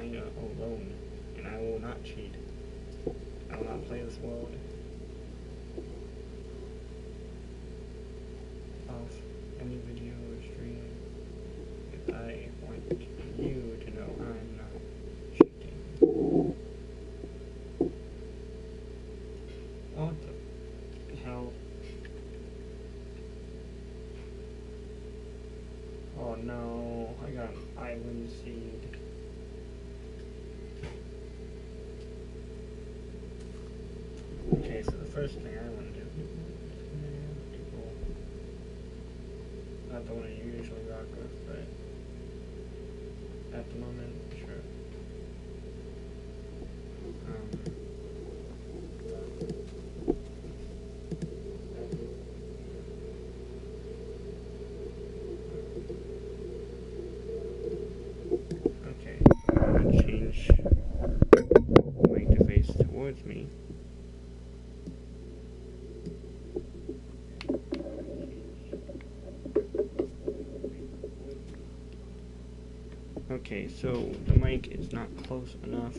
mine alone, and I will not cheat. I will not play this world off any video or stream if I want you to know I'm not cheating. Oh, what the hell? Oh no, I got an island seed. Okay, so the first thing I want to do is people, not the one I usually rock with, but at the moment, sure. Okay, I'm going to change my interface towards me. Okay, so the mic is not close enough.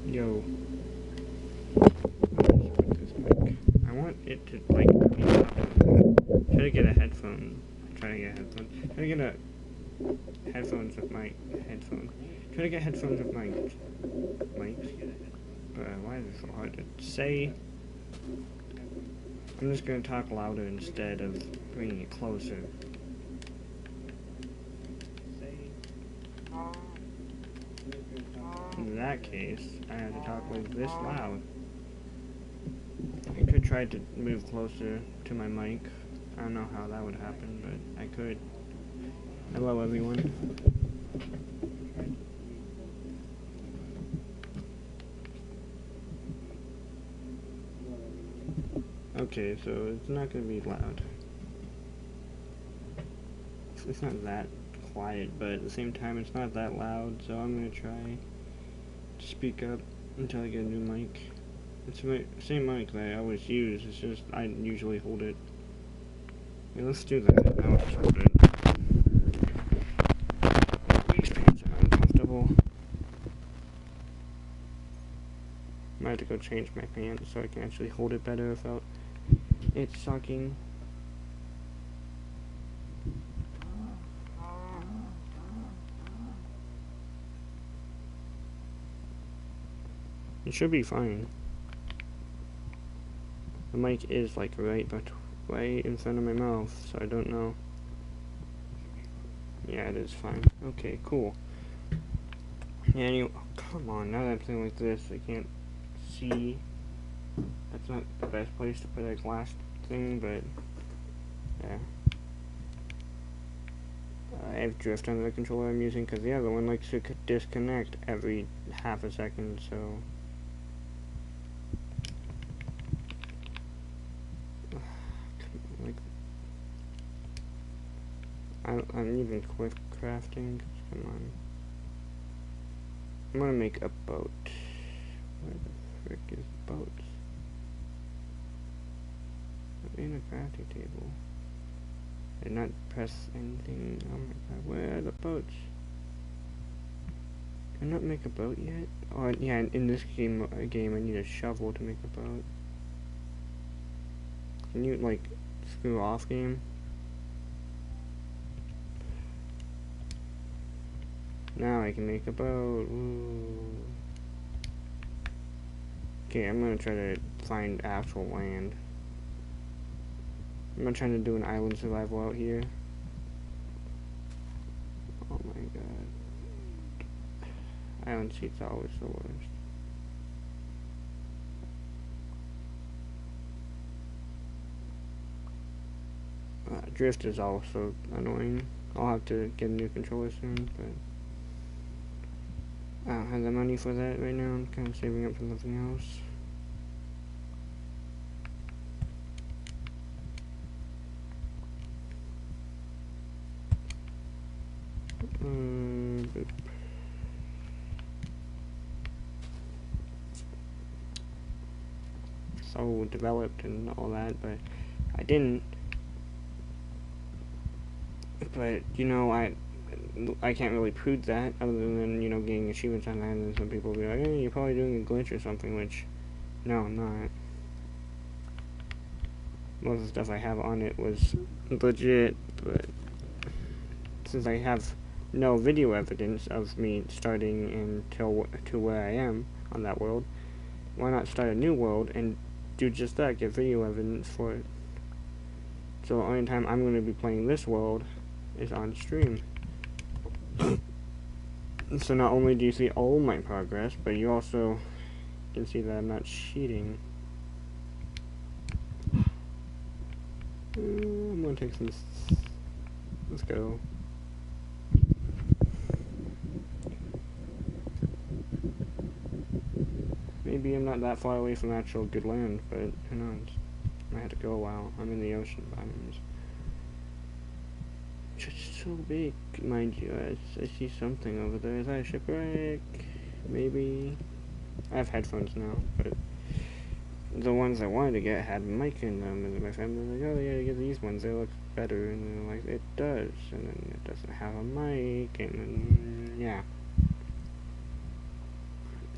Yo. I want it to, like, try to get a headphone. Try to get headphones. Try to get a headphones with my headphone. Try to get headphones with my mics. Why is it so hard to say? I'm just gonna talk louder instead of bringing it closer. In that case, I have to talk like this loud. I could try to move closer to my mic. I don't know how that would happen, but I could. Hello, everyone. Okay, so it's not going to be loud. It's not that quiet, but at the same time, it's not that loud, so I'm going to try to speak up until I get a new mic. It's the same mic that I always use, it's just I usually hold it. Yeah, let's do that. I'll just hold it. These pants are uncomfortable. I might have to go change my pants so I can actually hold it better without it sucking. It should be fine. The mic is like right in front of my mouth, so I don't know. Yeah, it is fine. Okay, cool. Yeah, anyway, oh, come on, now that I'm sitting like this, I can't see. That's not the best place to put a glass thing, but yeah. I have drift under the controller I'm using because the other one likes to disconnect every half a second, so. Like, I'm even quick crafting. Come on. I'm gonna make a boat. Where the frick is boats? In a crafting table. I did not press anything. Oh my god, where are the boats? Can I not make a boat yet? Oh yeah, in this game I need a shovel to make a boat. Can you like screw off, game? Now I can make a boat. Ooh. Okay, I'm gonna try to find actual land. I'm not trying to do an island survival out here. Oh my god. Island seat's always the worst. Drift is also annoying. I'll have to get a new controller soon, but I don't have the money for that right now. I'm kind of saving up for something else. so developed and all that, but I didn't. But, you know, I can't really prove that other than, you know, getting achievements on that, and some people will be like, hey, you're probably doing a glitch or something, which, no, I'm not. Most of the stuff I have on it was legit, but since I have no video evidence of me starting until to where I am on that world, why not start a new world and do just that, get video evidence for it. So the only time I'm going to be playing this world is on stream. So not only do you see all my progress, but you also can see that I'm not cheating. I'm gonna take some. Let's go. Maybe I'm not that far away from actual good land, but who knows? I had to go a while. I'm in the ocean biomes. It's so big, mind you. I see something over there. Is that a shipwreck? Maybe. I have headphones now, but the ones I wanted to get had mic in them, and my family was like, oh yeah, get these ones, they look better, and they're like, it does, and then it doesn't have a mic, and then, yeah.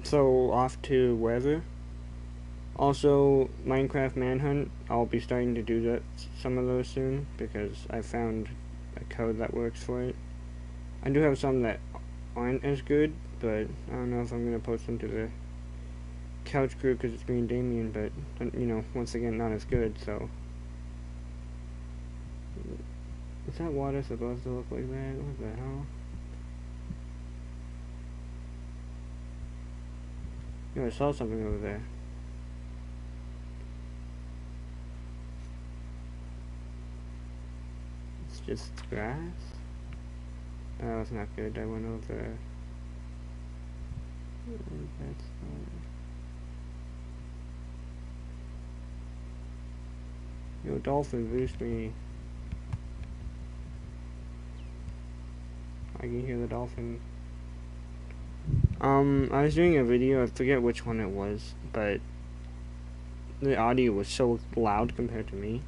So, off to wherever. Also, Minecraft Manhunt, I'll be starting to do some of those soon, because I found a code that works for it. I do have some that aren't as good, but I don't know if I'm going to post them to the couch crew because it's me and Damien, but, you know, once again, not as good, so. Is that water supposed to look like that? What the hell? Yo, I saw something over there. It's just grass? Oh, that's not good. I went over. That's not. Yo, dolphin, boost me. I can hear the dolphin. I was doing a video, I forget which one it was, but the audio was so loud compared to me.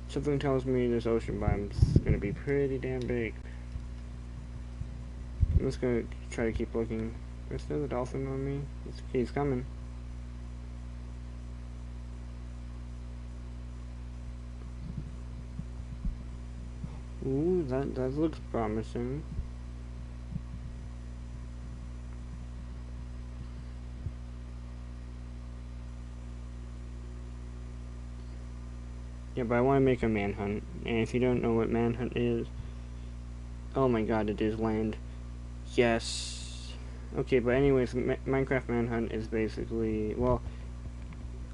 Something tells me this ocean biome is gonna be pretty damn big. I'm just gonna try to keep looking. Is there the dolphin on me? He's coming. Ooh, that looks promising. Yeah, but I want to make a manhunt, and if you don't know what manhunt is, oh my god, it is land. Yes. Okay, but anyways, Minecraft Manhunt is basically, well,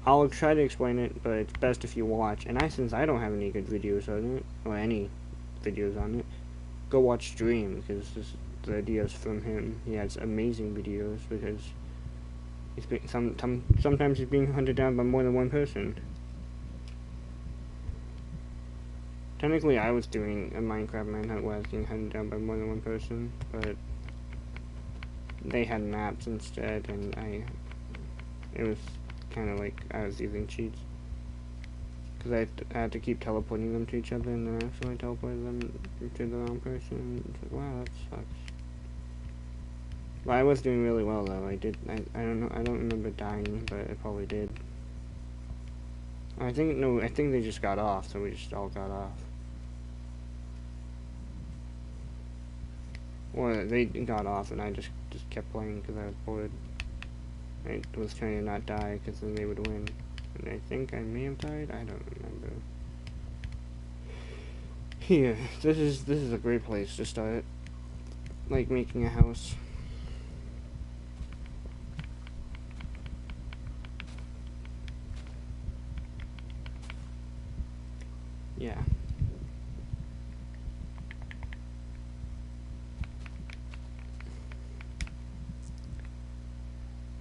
I'll try to explain it, but it's best if you watch, and since I don't have any good videos on it, or any videos on it, go watch Dream, because the idea's from him. He has amazing videos, because he's being, sometimes he's being hunted down by more than one person. Technically, I was doing a Minecraft Manhunt where I was being hunted down by more than one person, but they had maps instead, and it was kind of like I was using cheats. Because I had to keep teleporting them to each other, and then actually teleported them to the wrong person. It's like, wow, that sucks. But I was doing really well though. I don't know. I don't remember dying, but I probably did. I think they just got off, so we just all got off. Or they got off, and I just kept playing because I was bored. I was trying to not die because then they would win. And I think I may have died. I don't remember. Here, this is a great place to start. Like making a house. Yeah.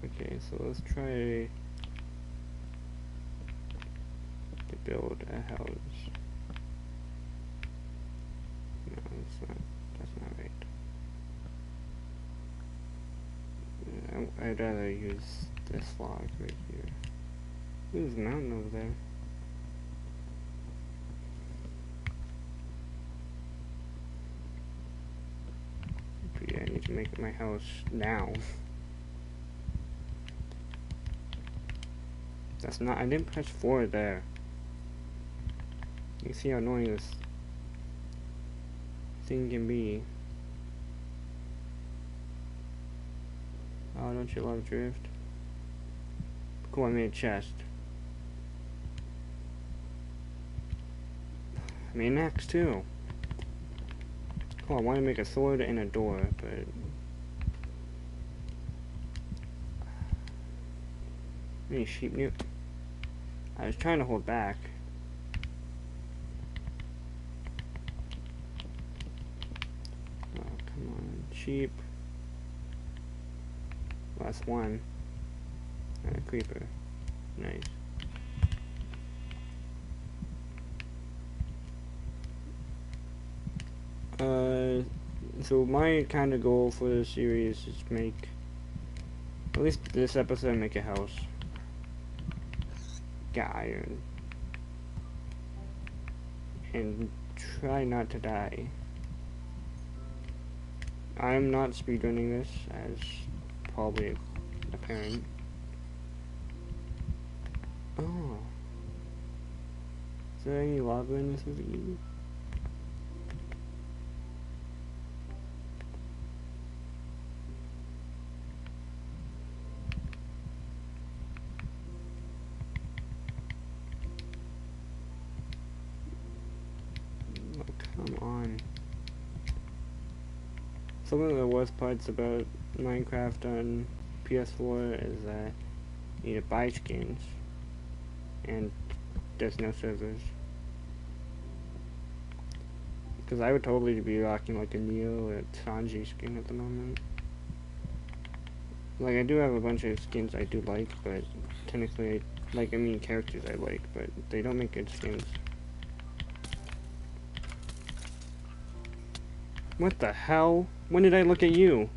Okay, so let's try to build a house. No, that's not right. I'd rather use this log right here. There's a mountain over there. But yeah, I need to make my house now. That's not, I didn't press forward there. You can see how annoying this thing can be. Oh, don't you love drift? Cool, I made a chest. I made an axe too. Cool, I want to make a sword and a door, but any sheep new? I was trying to hold back. Oh, come on, sheep. Last one. And a creeper. Nice. So my kind of goal for this series is to make, at least this episode, make a house. Get iron. And try not to die. I'm not speedrunning this, as probably apparent. Oh. Is there any lava in this ravine? Oh, come on. Some of the worst parts about Minecraft on PS4 is that you need to buy skins, and there's no servers. Because I would totally be rocking like a Neo or Sanji skin at the moment. Like, I do have a bunch of skins I do like, but technically, I mean characters I like, but they don't make good skins. What the hell? When did I look at you?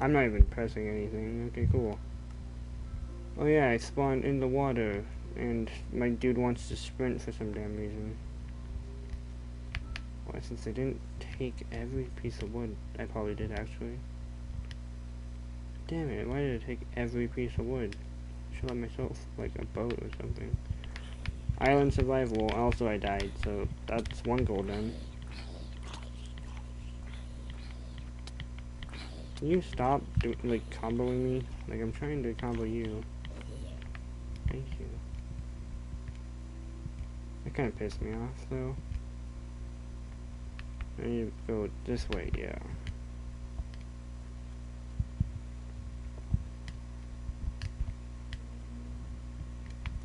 I'm not even pressing anything. Okay, cool. Oh yeah, I spawned in the water, and my dude wants to sprint for some damn reason. Well, since I didn't take every piece of wood, I probably did actually. Damn it, why did I take every piece of wood? I should let myself, like, a boat or something. Island survival, also I died, so that's one goal done. Can you stop, comboing me? Like, I'm trying to combo you. Thank you. That kind of pissed me off, though. I need to go this way, yeah.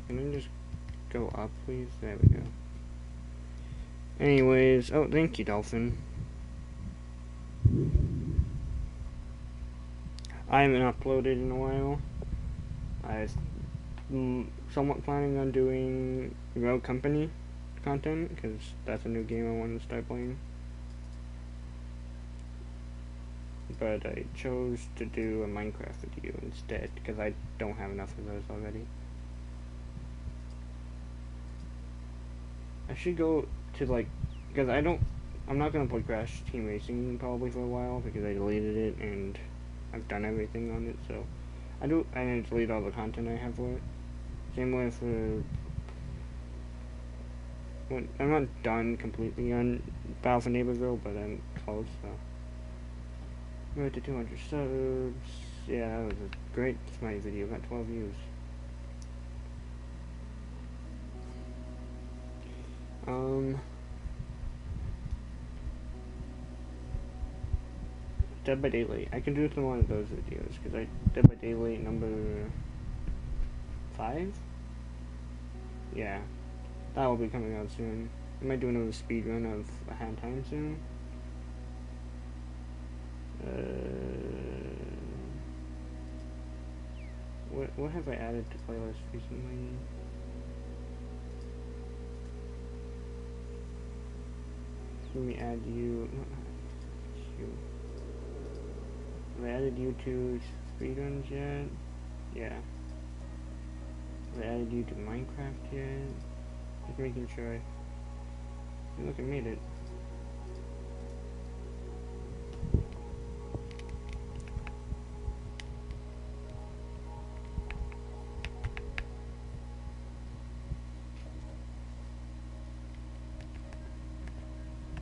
Can I just go up, please? There we go. Anyways, oh, thank you, Dolphin. I haven't uploaded in a while. I was somewhat planning on doing Rogue Company content, because that's a new game I wanted to start playing. But I chose to do a Minecraft video instead, because I don't have enough of those already. I should go to, because I'm not going to play Crash Team Racing probably for a while, because I deleted it, and I've done everything on it, so I need to delete all the content I have for it. Same way for, I'm not done completely on Battle for Neighborville, but I'm close, so. We're at 200 subs. Yeah, that was a great Smite video, got 12 views. Dead by Daylight. I can do some one of those videos, because Dead by Daylight number 5? Yeah, that will be coming out soon. I might do another speed run of A Hand Time soon. What have I added to playlist recently? Let me add you. You. Have I added you to speedruns yet? Yeah. Have I added you to Minecraft yet? Just making sure. Look, I made it.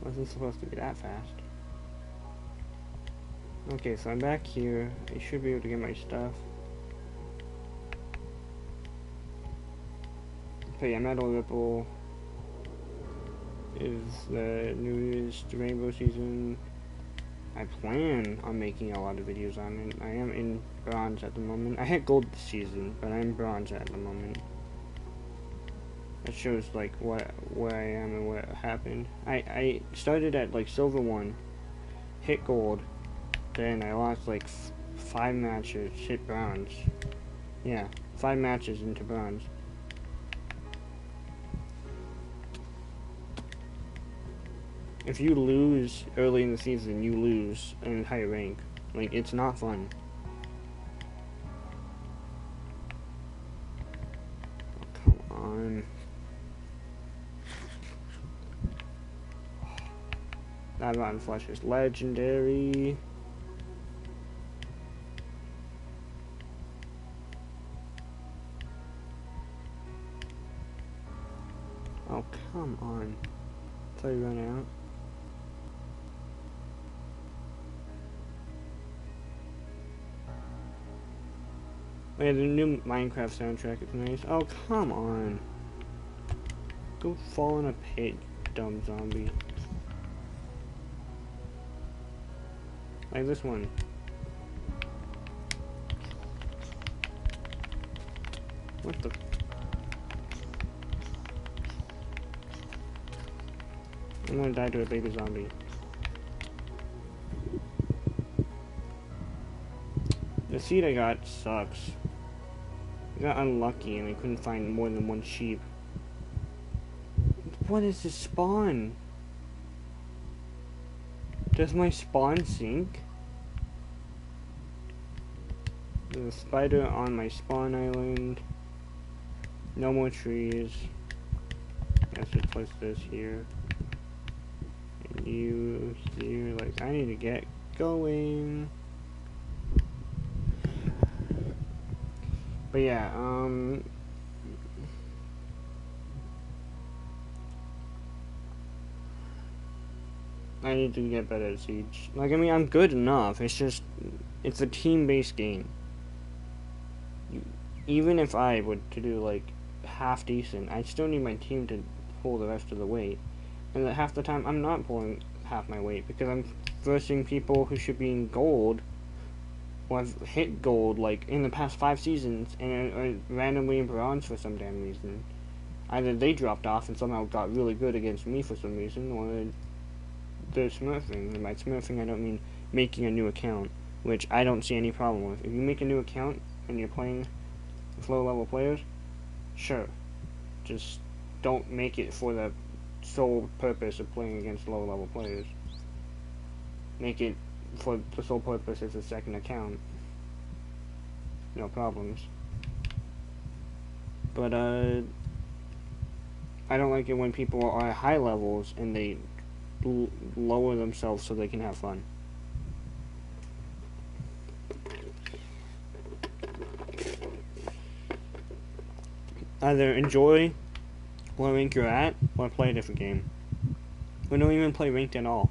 Wasn't supposed to be that fast. Okay, so I'm back here. I should be able to get my stuff. But yeah, Metal Ripple is the newest Rainbow season. I plan on making a lot of videos on it. I am in bronze at the moment. I hit gold this season, but I'm bronze at the moment. That shows like where I am and what happened. I started at like silver 1, hit gold, then I lost like 5 matches, hit bronze. Yeah, 5 matches into bronze. If you lose early in the season, you lose in higher rank. Like, it's not fun. Oh, come on. That Rotten Flesh is legendary. Oh, come on. Until you run out. Oh yeah, the new Minecraft soundtrack is nice. Oh, come on. Go fall in a pit, dumb zombie. Like this one. What the? I'm gonna die to a baby zombie. The seed I got sucks. I got unlucky and I couldn't find more than 1 sheep. What is this spawn? Does my spawn sink? There's a spider on my spawn island. No more trees. Let's just place this here. And you here, like, I need to get going. But yeah, I need to get better at Siege. Like, I mean, I'm good enough. It's just, it's a team-based game. Even if I were to do, like, half decent, I still need my team to pull the rest of the weight. And half the time, I'm not pulling half my weight because I'm versing people who should be in gold, or have hit gold, like, in the past 5 seasons, and are randomly in bronze for some damn reason. Either they dropped off and somehow got really good against me for some reason, or they're smurfing. And by smurfing, I don't mean making a new account, which I don't see any problem with. If you make a new account and you're playing with low-level players, sure. Just don't make it for the sole purpose of playing against low-level players. Make it for the sole purpose as a second account. No problems. But, I don't like it when people are at high levels and they lower themselves so they can have fun. Either enjoy what rank you're at, or play a different game. Or don't even play ranked at all.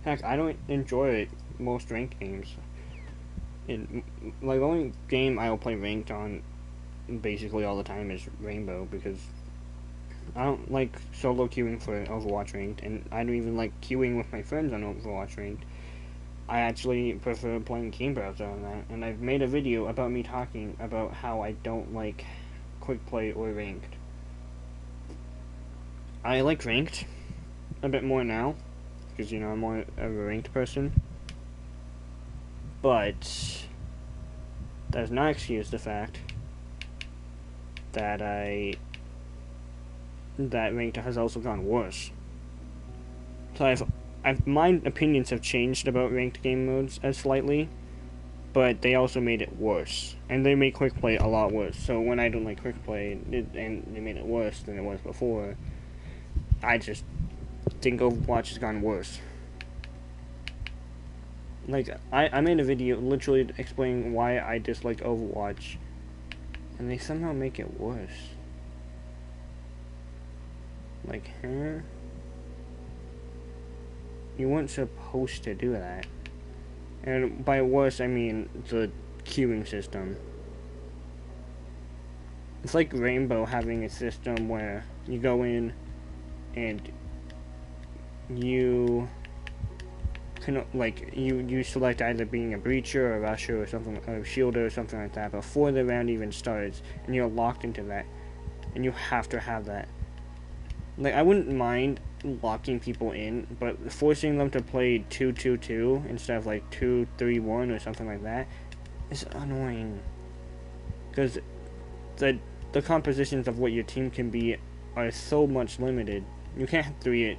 Heck, I don't enjoy most ranked games. Like, the only game I will play ranked on basically all the time is Rainbow, because I don't like solo queuing for Overwatch ranked, and I don't even like queuing with my friends on Overwatch ranked. I actually prefer playing Game Browser on that, and I've made a video about me talking about how I don't like quick play or ranked. I like ranked a bit more now, because, you know, I'm more of a ranked person. But that does not excuse the fact that that ranked has also gone worse. So I've my opinions have changed about ranked game modes slightly, but they also made it worse, and they made quick play a lot worse. So when I don't like quick play, and they made it worse than it was before, I just think Overwatch has gone worse. Like, I made a video literally explaining why I dislike Overwatch, and they somehow make it worse. Like, huh? You weren't supposed to do that. And by worse, I mean the queuing system. It's like Rainbow having a system where you go in and you can, like, you select either being a breacher or a rusher or something, or a shielder or something like that before the round even starts, and you're locked into that, and you have to have that. Like, I wouldn't mind locking people in, but forcing them to play 2-2-2 instead of like 2-3-1 or something like that is annoying. Because the compositions of what your team can be are so much limited. You can't have 3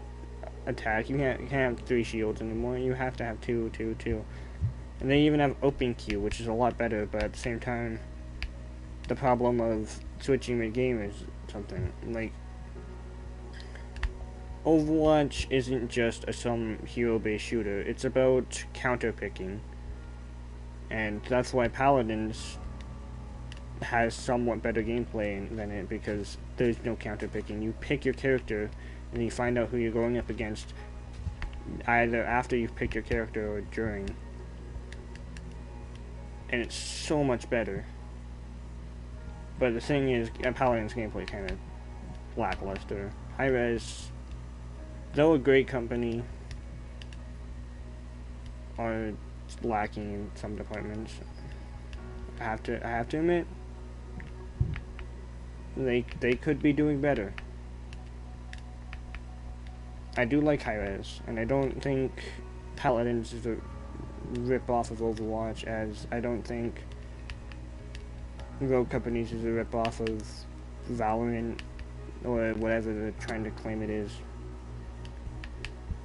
attack. You can't have 3 shields anymore. You have to have 2-2-2. And they even have open queue, which is a lot better, but at the same time, the problem of switching mid-game is something like, Overwatch isn't just some hero-based shooter. It's about counter-picking. And that's why Paladins has somewhat better gameplay than it, because there's no counter-picking. You pick your character, and you find out who you're going up against either after you've picked your character or during. And it's so much better. But the thing is, Paladin's gameplay kind of lackluster. Hi-Rez, though a great company, are lacking in some departments. I have to admit, they could be doing better. I do like Hi-Rez, and I don't think Paladins is a rip-off of Overwatch, as I don't think Rogue Companies is a rip-off of Valorant, or whatever they're trying to claim it is.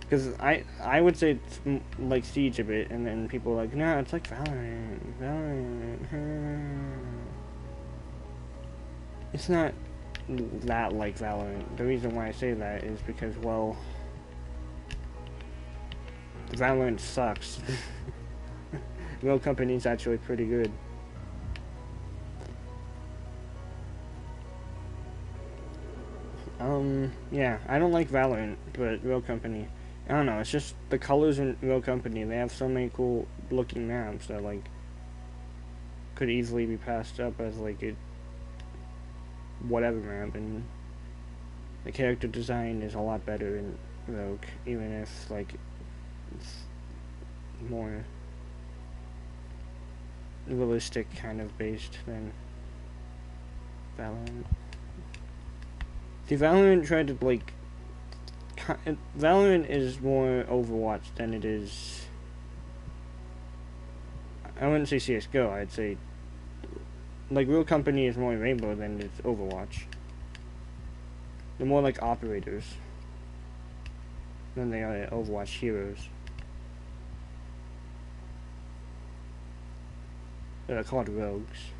Because I would say it's like Siege a bit, and then people are like, no, it's like Valorant. It's not that like Valorant. The reason why I say that is because, well, Valorant sucks. Real Company's actually pretty good. Yeah, I don't like Valorant, but Real Company, I don't know, it's just the colors in Real Company, they have so many cool looking maps that, like, could easily be passed up as, like, a whatever map, and the character design is a lot better in Rogue, even if, like, it's more realistic kind of based than Valorant. See, Valorant tried to, like, Valorant is more Overwatch than it is, I wouldn't say CSGO, I'd say, like, Real Company is more Rainbow than it's Overwatch. They're more like operators than they are Overwatch heroes. They're called rogues.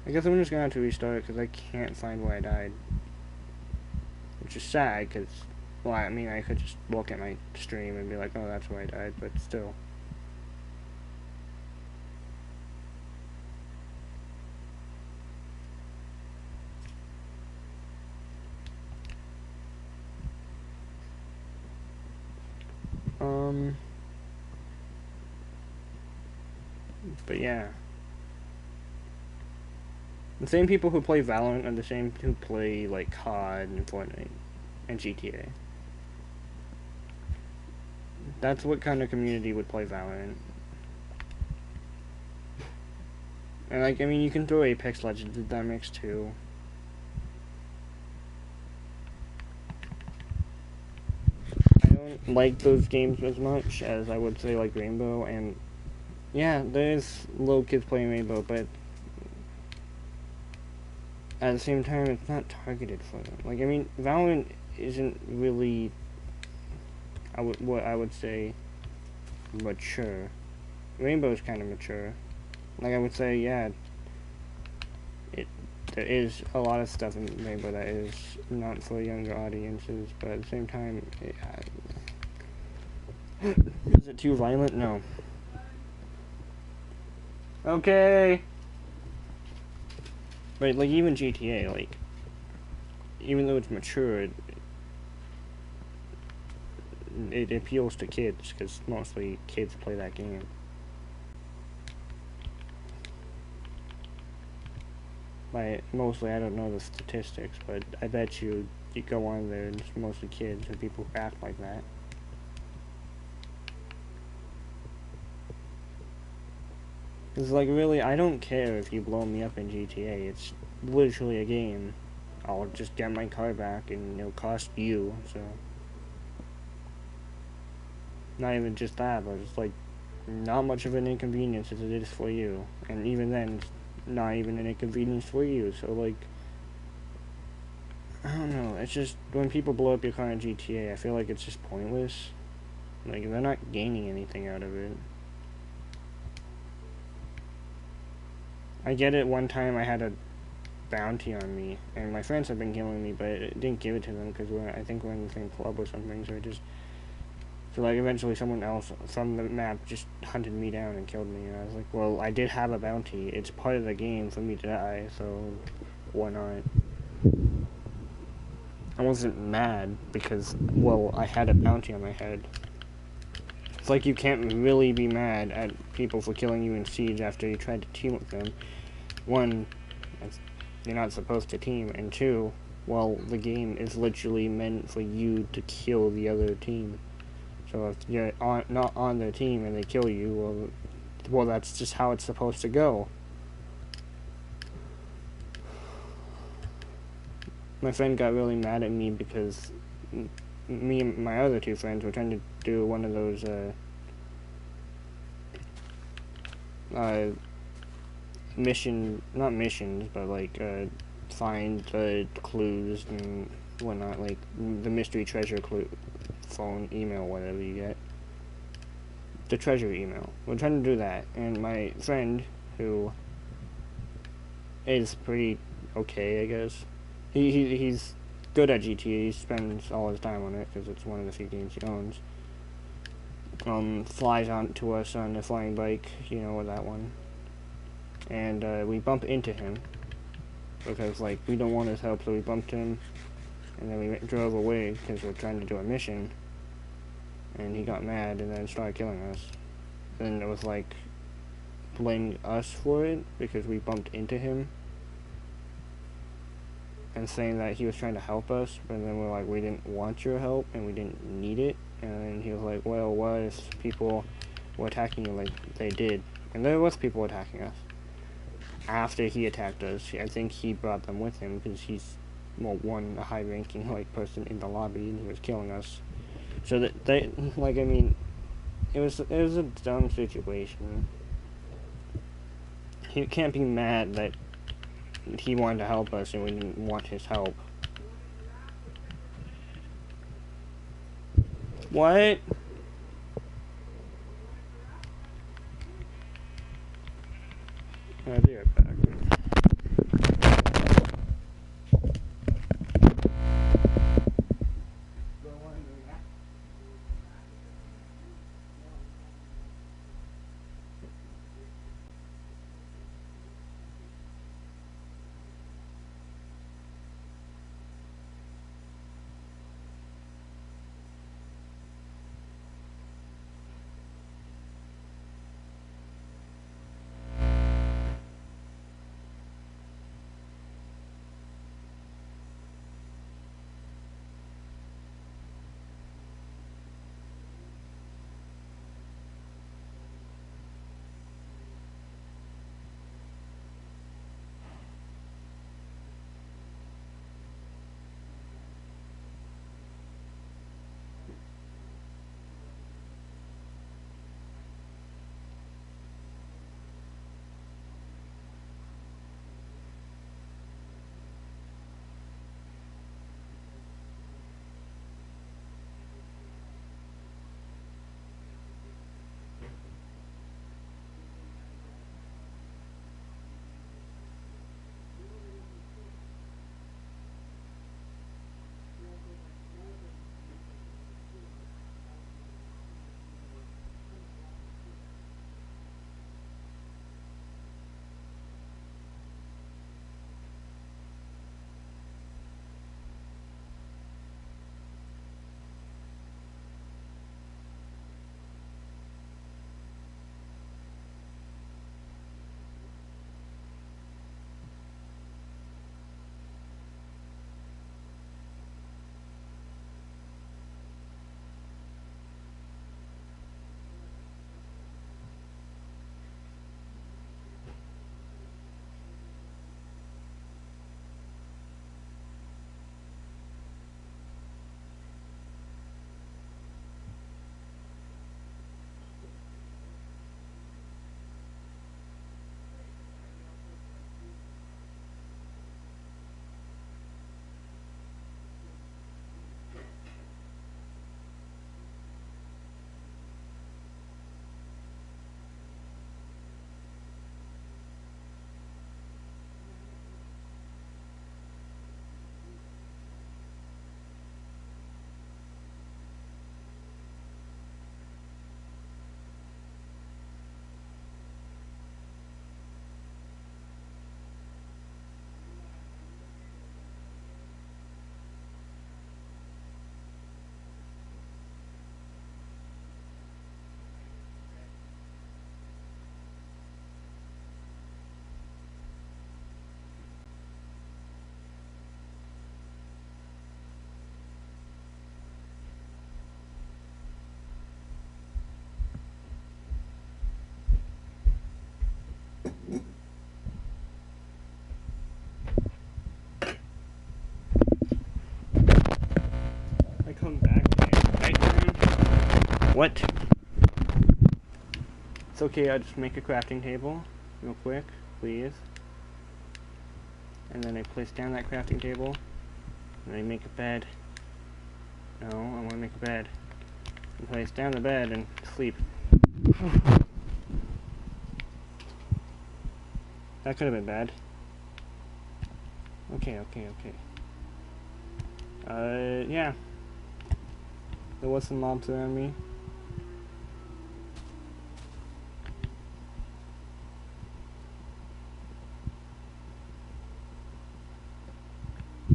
I guess I'm just gonna have to restart because I can't find where I died. Which is sad because, well, I mean, I could just look at my stream and be like, oh, that's where I died, but still. But yeah. The same people who play Valorant are the same who play, like, COD and Fortnite and GTA. That's what kind of community would play Valorant. And, like, I mean, you can throw Apex Legends in that mix, too. I don't like those games as much as I would say, like, Rainbow, and yeah, there's little kids playing Rainbow, but at the same time, it's not targeted for them. Like, I mean, Valorant isn't really what I would say mature. Rainbow's kind of mature. Like I would say, yeah, there is a lot of stuff in Rainbow that is not for younger audiences, but at the same time, is it too violent? No. Okay. But like even GTA, like even though it's mature, it appeals to kids because mostly kids play that game. Mostly, I don't know the statistics, but I bet you go on there and it's mostly kids and people who act like that. It's like, really, I don't care if you blow me up in GTA. It's literally a game. I'll just get my car back and it'll cost you, so. Not even just that, but it's like not much of an inconvenience as it is for you. And even then, it's not even an inconvenience for you, so like, I don't know, it's just, when people blow up your car in GTA, I feel like it's just pointless. Like, they're not gaining anything out of it. I get it, one time I had a bounty on me, and my friends have been killing me, but it didn't give it to them, because I think we're in the same club or something, so like, eventually someone else from the map just hunted me down and killed me, and I was like, well, I did have a bounty, it's part of the game for me to die, so why not? I wasn't mad, because, well, I had a bounty on my head. It's like you can't really be mad at people for killing you in Siege after you tried to team with them. One, you're not supposed to team, and two, well, the game is literally meant for you to kill the other team. So if you're not on their team and they kill you, well, that's just how it's supposed to go. My friend got really mad at me because me and my other two friends were trying to do one of those not missions, but like find the clues and whatnot, like the mystery treasure clue, phone, email, whatever you get. The treasure email. We're trying to do that, and my friend, who is pretty okay, I guess, he's good at GTA. He spends all his time on it because it's one of the few games he owns. Flies on to us on the flying bike, you know, that one, and we bump into him because like we don't want his help, so we bumped him, and then we drove away because we're trying to do a mission. And he got mad and then started killing us. And it was like blaming us for it because we bumped into him and saying that he was trying to help us, but then we're like, we didn't want your help and we didn't need it. And then he was like, well, what if people were attacking you like they did? And there was people attacking us after he attacked us. I think he brought them with him because he's, well, one, a high-ranking like person in the lobby, and he was killing us. So that they, like, I mean, it was a dumb situation. He can't be mad that he wanted to help us and we didn't want his help. What? I'll be right back. I come back and what? It's okay, I'll just make a crafting table real quick, please. And then I place down that crafting table. And I make a bed. No, I want to make a bed. And place down the bed and sleep. That could have been bad. Okay. Yeah. There was some mobs around me.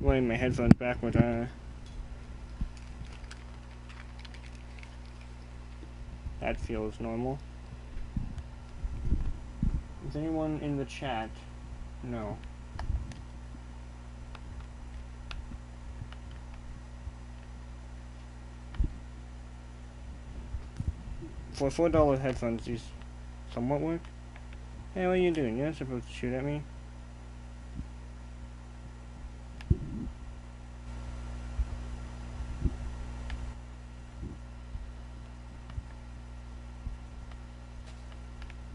Wearing my headphones backwards, that feels normal. Is anyone in the chat? No. For $4 headphones, these somewhat work. Hey, what are you doing? You're not supposed to shoot at me.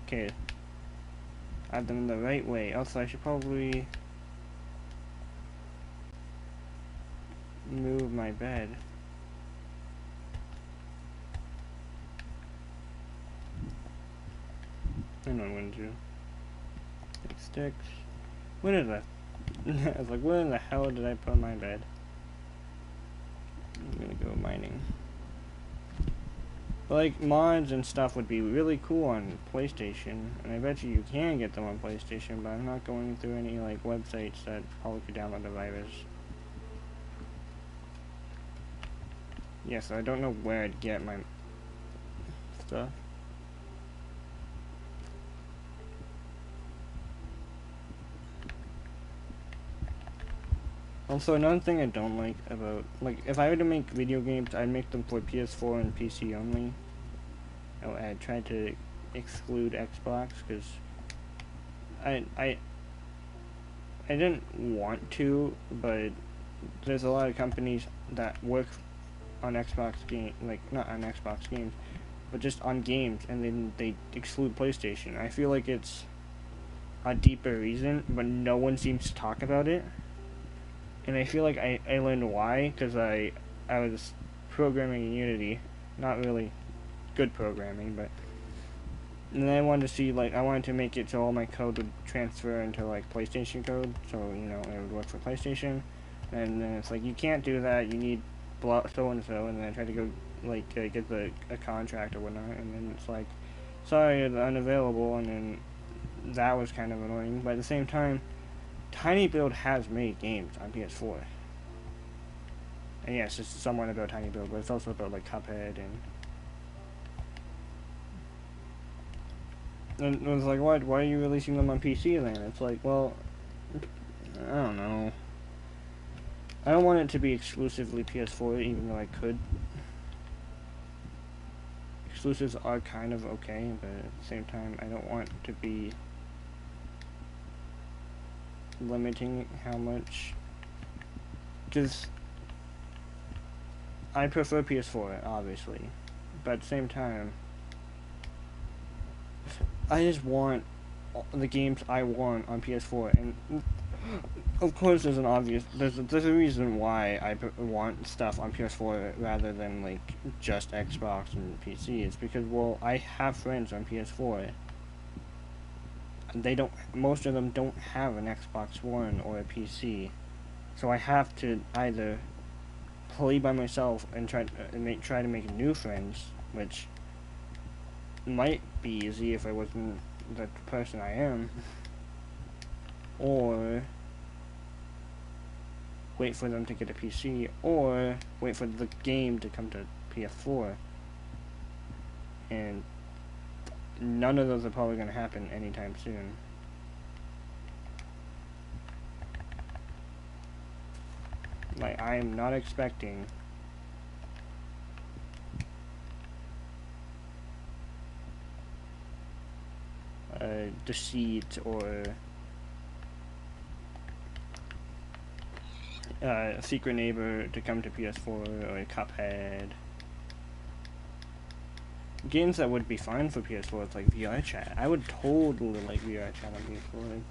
Okay. I've done it the right way. Also, I should probably move my bed. I know what I'm gonna do. Take sticks. What is that? I was like, what in the hell did I put on my bed? I'm gonna go mining. Like, mods and stuff would be really cool on PlayStation, and I bet you can get them on PlayStation, but I'm not going through any, like, websites that probably could download the virus. Yeah, so I don't know where I'd get my stuff. Also, another thing I don't like about, like, if I were to make video games, I'd make them for PS4 and PC only. I'd try to exclude Xbox, because I didn't want to, but there's a lot of companies that work on Xbox game, like, not on Xbox games, but just on games, and then they exclude PlayStation. I feel like it's a deeper reason, but no one seems to talk about it. And I feel like I learned why, because I was programming in Unity, not really good programming, but and then I wanted to see, like, I wanted to make it so all my code would transfer into, like, PlayStation code, so, you know, it would work for PlayStation, and then it's like, you can't do that, you need so-and-so, and then I tried to go, like, get a contract or whatnot, and then it's like, sorry, it's unavailable, and then that was kind of annoying, but at the same time, Tiny Build has made games on PS4. And yes, it's somewhat about Tiny Build, but it's also about, like, Cuphead and it was like, why are you releasing them on PC then? It's like, well, I don't know. I don't want it to be exclusively PS4, even though I could. Exclusives are kind of okay, but at the same time, I don't want to be limiting how much, because I prefer PS4, obviously, but at the same time, I just want the games I want on PS4, and of course there's a reason why I want stuff on PS4 rather than, like, just Xbox and PC. It's because, well, I have friends on PS4. Most of them don't have an Xbox One or a PC, so I have to either play by myself and try to make new friends, which might be easy if I wasn't the person I am, or wait for them to get a PC, or wait for the game to come to PS4, and none of those are probably going to happen anytime soon. Like, I am not expecting a Deceit or a Secret Neighbor to come to PS4 or Cuphead. Games that would be fine for PS4, it's like VR chat. I would totally like VR chat on PS4.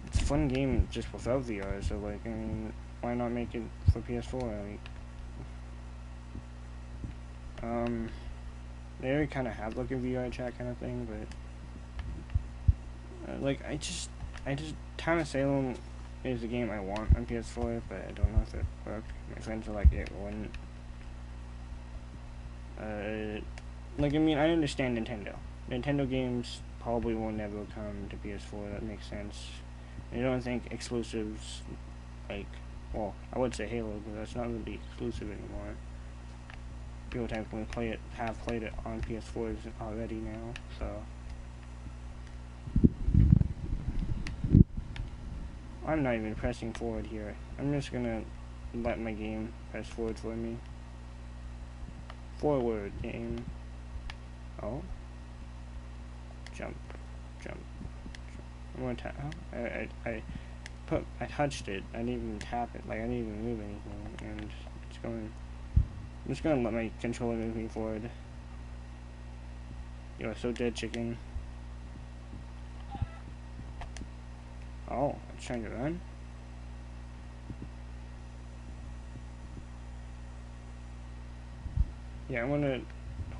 It's a fun game just without VR, so like, I mean, why not make it for PS4? Like, they already kind of have like a VR chat kind of thing, but like, I just Town of Salem is a game I want on PS4, but I don't know if it worked. My friends are like, it wouldn't. Like, I mean, I understand Nintendo. Nintendo games probably will never come to PS4, that makes sense. I don't think exclusives, like, well, I would say Halo, but that's not really exclusive anymore. People technically have played it on PS4s already now, so. I'm not even pressing forward here. I'm just gonna let my game press forward for me. Forward, game. Oh. Jump. I'm gonna tap. Oh, I touched it. I didn't even tap it. Like, I didn't even move anything. And it's going. I'm just gonna let my controller move me forward. You're so dead, chicken. Oh, it's trying to run? Yeah, I'm gonna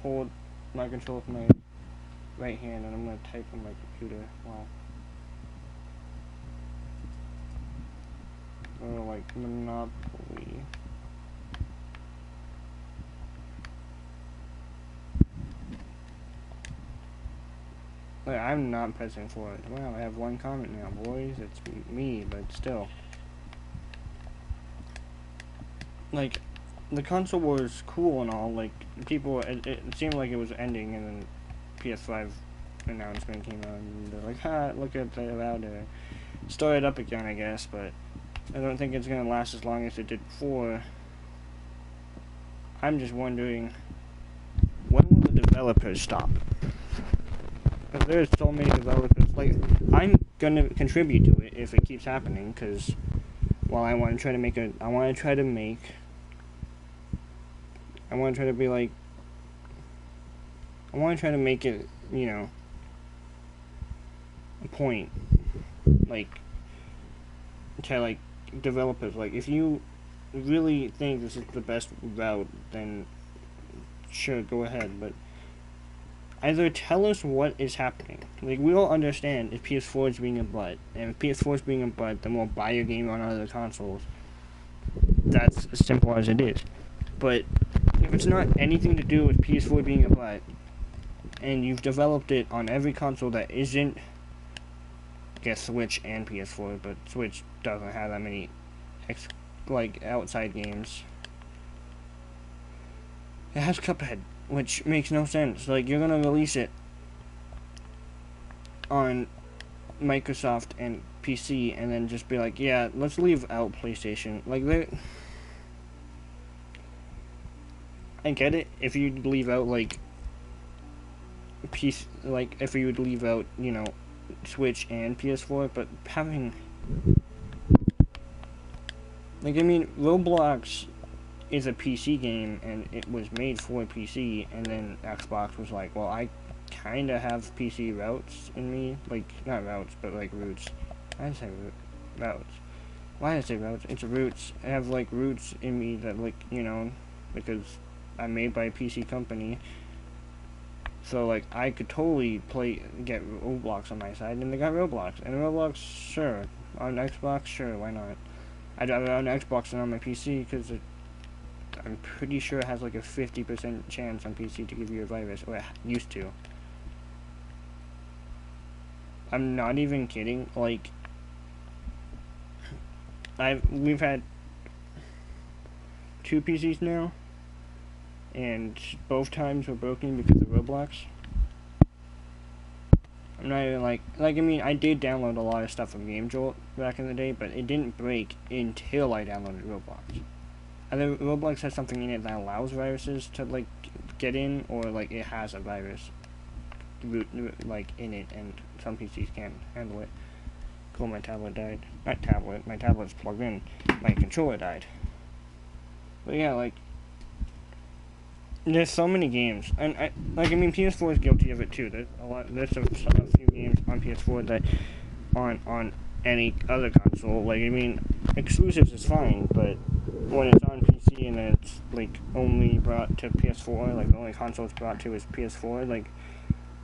hold my controller with my right hand and I'm gonna type on my computer. Wow. Oh, like Monopoly. Like, I'm not pressing forward. Wow, I have one comment now, boys. It's me, but still. Like, the console was cool and all. Like, people, it seemed like it was ending, and then PS5 announcement came out, and they're like, ha, look at the router. Start it up again, I guess, but I don't think it's gonna last as long as it did before. I'm just wondering, when will the developers stop? Because there's so many developers, like, I'm gonna contribute to it if it keeps happening, because, well, I want to try to make I want to try to make it, you know, a point, like, to, like, developers, like, if you really think this is the best route, then sure, go ahead, but either tell us what is happening. Like, we all understand if PS4 is being a butt, and if PS4 is being a butt, then we'll buy your game on other consoles. That's as simple as it is. But if it's not anything to do with PS4 being a butt, and you've developed it on every console that isn't, I guess, Switch and PS4, but Switch doesn't have that many, outside games. It has Cuphead, which makes no sense. Like, you're gonna release it on Microsoft and PC, and then just be like, yeah, let's leave out PlayStation. Like, I get it if you leave out, like, if you would leave out, you know, Switch and PS4, but having, like, I mean, Roblox is a PC game, and it was made for PC, and then Xbox was like, well, I kinda have PC routes in me, like, not routes, but, like, roots. I did say routes. Why did I say routes? It's roots. I have, like, roots in me that, like, you know, because I'm made by a PC company, so, like, I could totally get Roblox on my side, and they got Roblox, and Roblox, sure, on Xbox, sure, why not? I'd rather on Xbox than on my PC, because I'm pretty sure it has like a 50% chance on PC to give you a virus, or it used to. I'm not even kidding. Like, we've had 2 PCs now, and both times were broken because of Roblox. I'm not even I mean, I did download a lot of stuff from GameJolt back in the day, but it didn't break until I downloaded Roblox. Either Roblox has something in it that allows viruses to, like, get in, or, like, it has a virus. like in it, and some PCs can't handle it. Cool, my tablet died. Not tablet. My tablet's plugged in. My controller died. But yeah, like, there's so many games, and PS4 is guilty of it too. There's a few games on PS4 that aren't on any other console. Like, I mean, exclusives is fine, but when it's on PC and it's like only brought to PS4, like the only console it's brought to is PS4, like,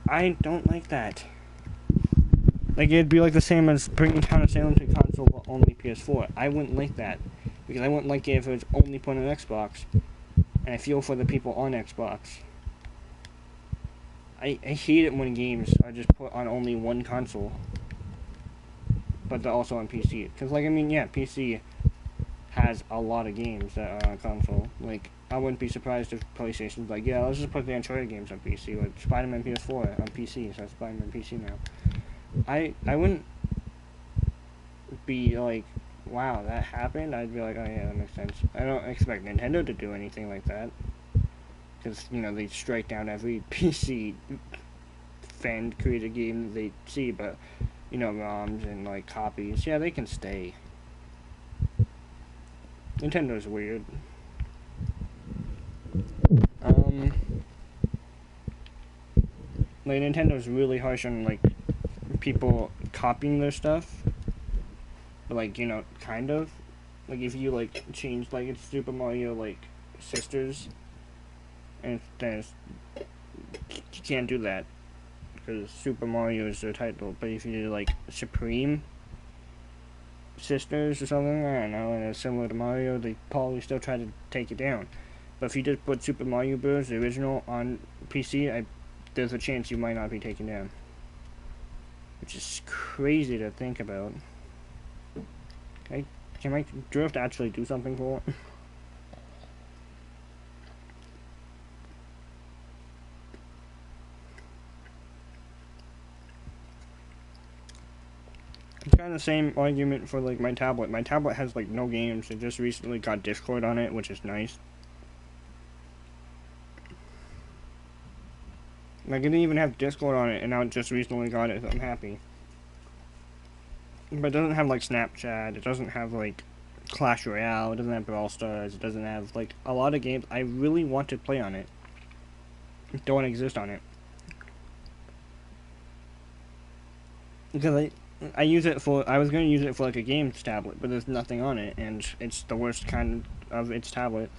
I don't like that. Like, it'd be like the same as bringing Town of Salem to console but only PS4. I wouldn't like that, because I wouldn't like it if it was only put on Xbox. And I feel for the people on Xbox. I hate it when games are just put on only one console, but they're also on PC. Because, like, I mean, yeah, PC has a lot of games that are on console. Like, I wouldn't be surprised if PlayStation's like, yeah, let's just put the Uncharted games on PC. Like, Spider-Man PS4 on PC, so Spider-Man PC now. I wouldn't be like, wow, that happened? I'd be like, oh yeah, that makes sense. I don't expect Nintendo to do anything like that, because, you know, they strike down every PC fan-created game that they see, but, you know, ROMs and, like, copies, yeah, they can stay. Nintendo's weird. Like, Nintendo's really harsh on, like, people copying their stuff. But, like, you know, kind of. Like, if you, like, change, like, it's Super Mario, like, Sisters, and then you can't do that, because Super Mario is their title. But if you do, like, Supreme Sisters or something, I don't know, and it's similar to Mario, they probably still try to take it down. But if you just put Super Mario Bros., the original, on PC, there's a chance you might not be taken down. Which is crazy to think about. Do I have to actually do something for it? It's kind of the same argument for, like, my tablet. My tablet has, like, no games. It just recently got Discord on it, which is nice. Like, it didn't even have Discord on it, and now it just recently got it, so I'm happy. But it doesn't have, like, Snapchat, it doesn't have, like, Clash Royale, it doesn't have Brawl Stars, it doesn't have, like, a lot of games I really want to play on it. Don't exist on it. Because I use it for, I was going to use it for, like, a games tablet, but there's nothing on it, and it's the worst kind of its tablet.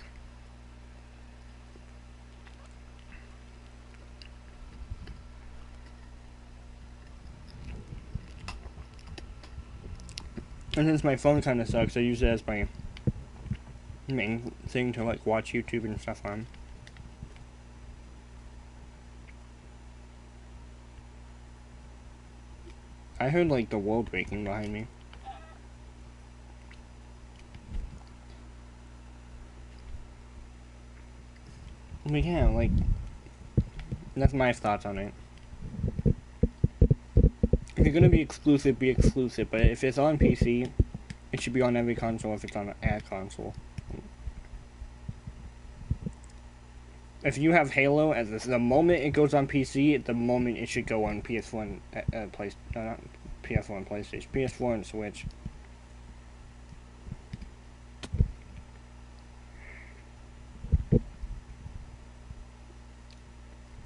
And since my phone kind of sucks, I use it as my main thing to, like, watch YouTube and stuff on. I heard, like, the world breaking behind me. But yeah, like, that's my thoughts on it. If you're gonna be exclusive, but if it's on PC, it should be on every console if it's on a console. If you have Halo, the moment it goes on PC, the moment it should go on PS4 and not PS4 and PlayStation, PS4 and Switch.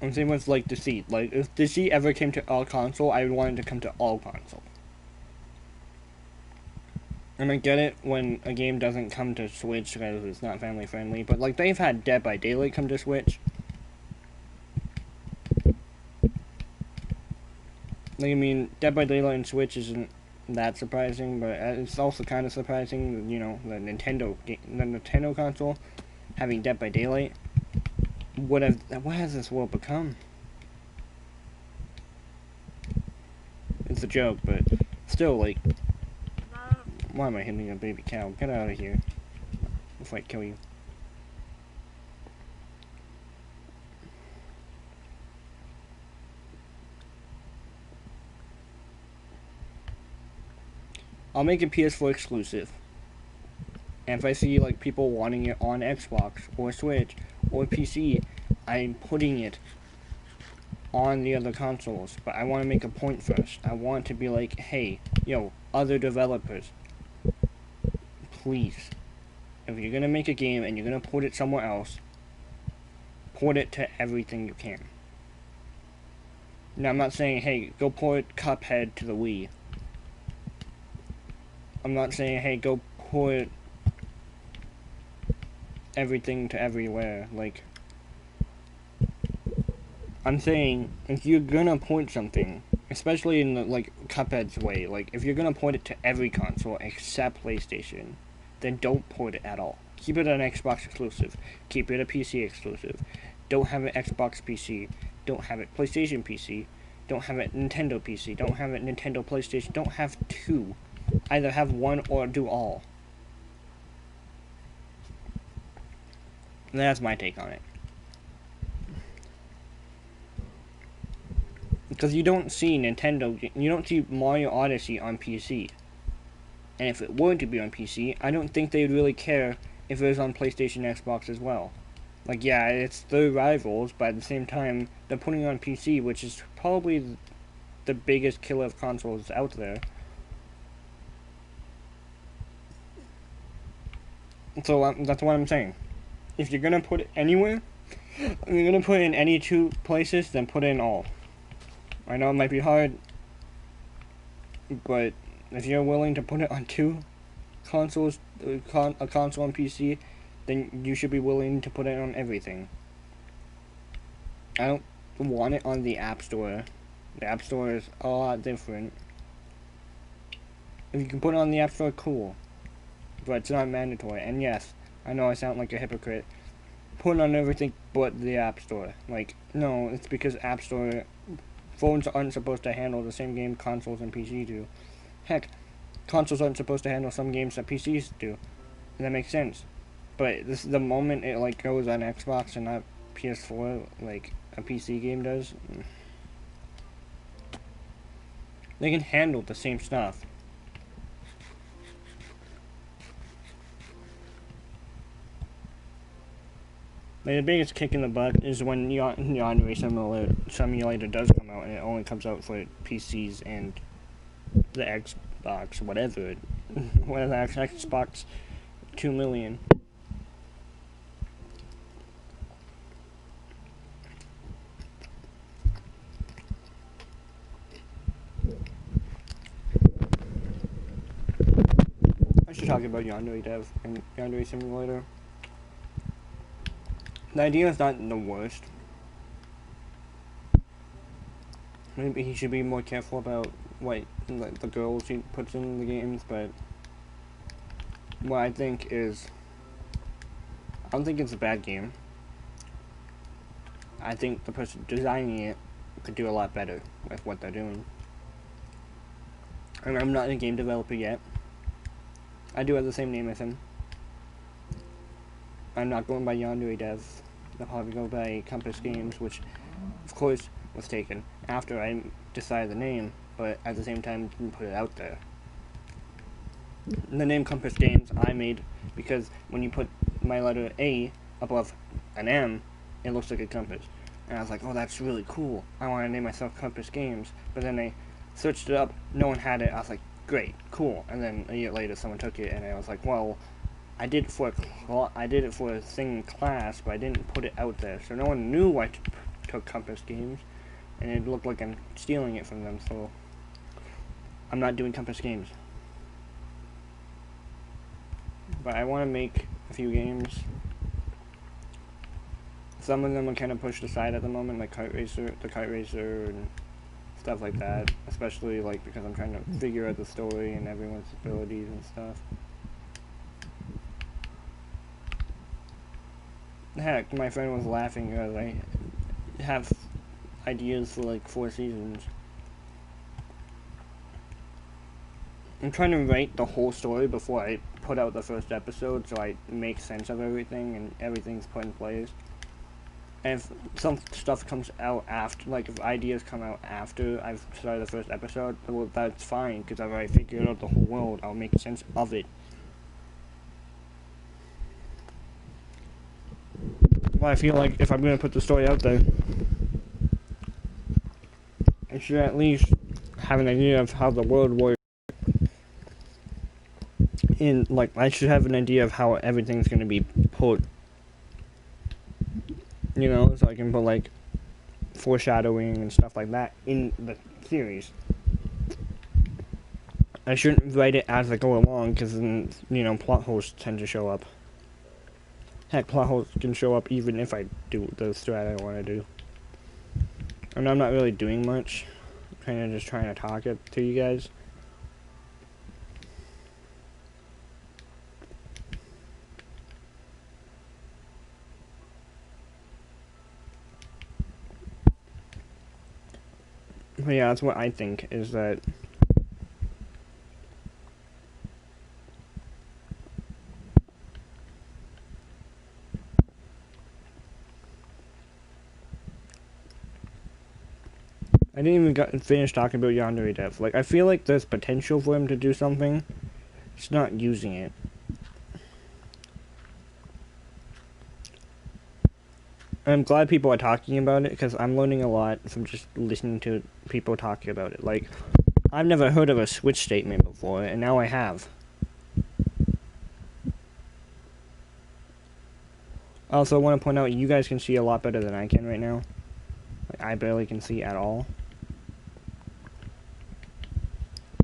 And same with, like, Deceit. Like, if Deceit ever came to all console, I would want it to come to all console. And I get it when a game doesn't come to Switch because it's not family friendly, but, like, they've had Dead by Daylight come to Switch. Like, I mean, Dead by Daylight and Switch isn't that surprising, but it's also kind of surprising, you know, the Nintendo console having Dead by Daylight. What has this world become? It's a joke, but still, like, why am I hitting a baby cow? Get out of here before I kill you. I'll make it PS4 exclusive. And if I see, like, people wanting it on Xbox or Switch or PC, I'm putting it on the other consoles, but I want to make a point first. I want to be like, hey, yo, other developers, please, if you're gonna make a game and you're gonna port it somewhere else, port it to everything you can. Now, I'm not saying, hey, go port Cuphead to the Wii. I'm not saying, hey, go port everything to everywhere. Like, I'm saying, if you're gonna port something, especially in the, like, Cuphead's way, like, if you're gonna port it to every console except PlayStation, then don't port it at all. Keep it an Xbox exclusive. Keep it a PC exclusive. Don't have it Xbox PC. Don't have it PlayStation PC. Don't have it Nintendo PC. Don't have it Nintendo PlayStation. Don't have two. Either have one or do all. And that's my take on it. Because you don't see you don't see Mario Odyssey on PC. And if it were to be on PC, I don't think they'd really care if it was on PlayStation and Xbox as well. Like, yeah, it's their rivals, but at the same time, they're putting it on PC, which is probably the biggest killer of consoles out there. So that's what I'm saying. If you're gonna put it anywhere, if you're gonna put it in any two places, then put it in all. I know it might be hard, but if you're willing to put it on two consoles, a console on PC, then you should be willing to put it on everything. I don't want it on the App Store. The App Store is a lot different. If you can put it on the App Store, cool. But it's not mandatory. And yes, I know I sound like a hypocrite. Put it on everything but the App Store. Like, no, it's because App Store phones aren't supposed to handle the same game consoles and PC do. Heck, consoles aren't supposed to handle some games that PCs do. And that makes sense. But this the moment it like goes on Xbox and not PS4, like a PC game does, they can handle the same stuff. Like, the biggest kick in the butt is when Yandere Simulator does come out, and it only comes out for PCs and the Xbox, whatever. Whether that's Xbox 2 million. I should talk about Yandere Dev and Yandere Simulator. The idea is not the worst. Maybe he should be more careful about what the girls he puts in the games, but what I think is, I don't think it's a bad game. I think the person designing it could do a lot better with what they're doing. And I'm not a game developer yet. I do have the same name as him. I'm not going by Yandere Dev. I'll probably go by Compass Games, which, of course, was taken after I decided the name, but at the same time didn't put it out there. The name Compass Games I made because when you put my letter A above an M, it looks like a compass. And I was like, oh, that's really cool. I want to name myself Compass Games. But then I searched it up, no one had it. I was like, great, cool. And then a year later, someone took it, and I was like, well, I did it for a thing in class, but I didn't put it out there, so no one knew I took Compass Games, and it looked like I'm stealing it from them. So I'm not doing Compass Games. But I want to make a few games. Some of them are kind of pushed aside at the moment, like the Kite Racer, and stuff like that. Especially like because I'm trying to figure out the story and everyone's abilities and stuff. Heck, my friend was laughing because I have ideas for like 4 seasons. I'm trying to write the whole story before I put out the first episode, so I make sense of everything and everything's put in place. And if some stuff comes out after, like if ideas come out after I've started the first episode, well, that's fine, because I've already figured out the whole world. I'll make sense of it. Well, I feel like if I'm going to put the story out there, I should at least have an idea of how the world works. I should have an idea of how everything's gonna be put. You know, so I can put, like, foreshadowing and stuff like that in the series. I shouldn't write it as I go along, because then, you know, plot holes tend to show up. Heck, plot holes can show up even if I do the strat I want to do. And I'm not really doing much. I'm kind of just trying to talk it to you guys. But yeah, that's what I think, is that I didn't even finish talking about Yandere Dev. Like, I feel like there's potential for him to do something. He's not using it. I'm glad people are talking about it, because I'm learning a lot from just listening to people talking about it. Like, I've never heard of a switch statement before, and now I have. Also, I want to point out, you guys can see a lot better than I can right now. Like, I barely can see at all.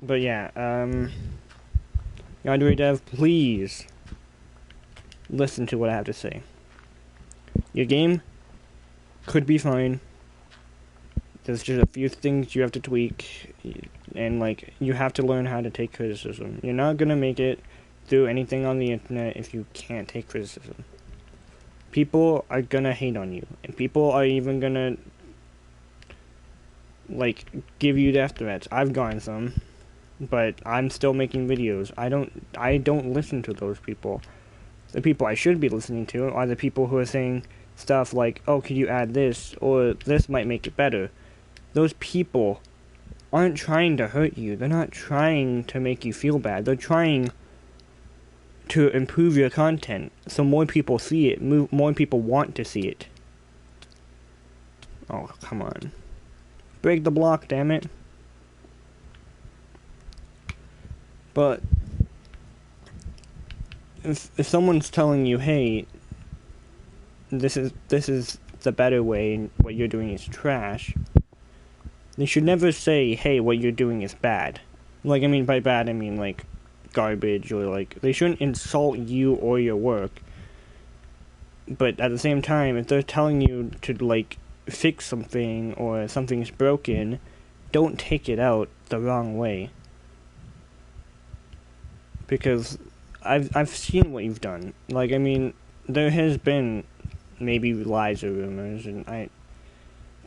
But yeah, Yandere Dev, please listen to what I have to say. Your game could be fine. There's just a few things you have to tweak, and, like, you have to learn how to take criticism. You're not gonna make it through anything on the internet if you can't take criticism. People are gonna hate on you, and people are even gonna, like, give you death threats. I've gotten some, but I'm still making videos. I don't listen to those people. The people I should be listening to are the people who are saying stuff like, oh, could you add this, or this might make it better. Those people aren't trying to hurt you. They're not trying to make you feel bad. They're trying to improve your content so more people see it, more people want to see it. Oh, come on. Break the block, damn it. But if someone's telling you, hey, this is the better way, and what you're doing is trash, they should never say, hey, what you're doing is bad. Like, I mean, by bad, I mean, like, garbage, or, like, they shouldn't insult you or your work. But at the same time, if they're telling you to, like, fix something, or something's broken, don't take it out the wrong way. Because I've seen what you've done. Like, I mean, there has been maybe lies or rumors, and I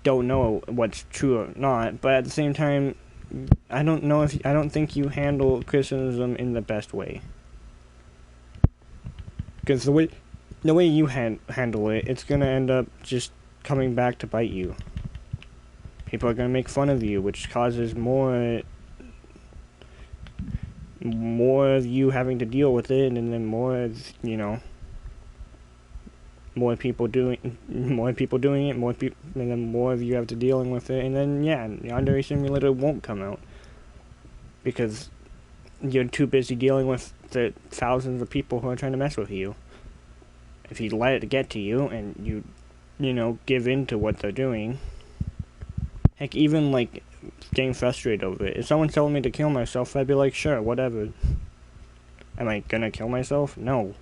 don't know what's true or not, but at the same time, I don't think you handle criticism in the best way. Because the way you handle it, it's gonna end up just coming back to bite you. People are gonna make fun of you, which causes more of you having to deal with it, and then more people doing it, and then more of you have to dealing with it, and then, yeah, Yandere Simulator won't come out. Because you're too busy dealing with the thousands of people who are trying to mess with you. If you let it get to you, and you give in to what they're doing, heck, even, like, getting frustrated over it. If someone's telling me to kill myself, I'd be like, sure, whatever. Am I gonna kill myself? No.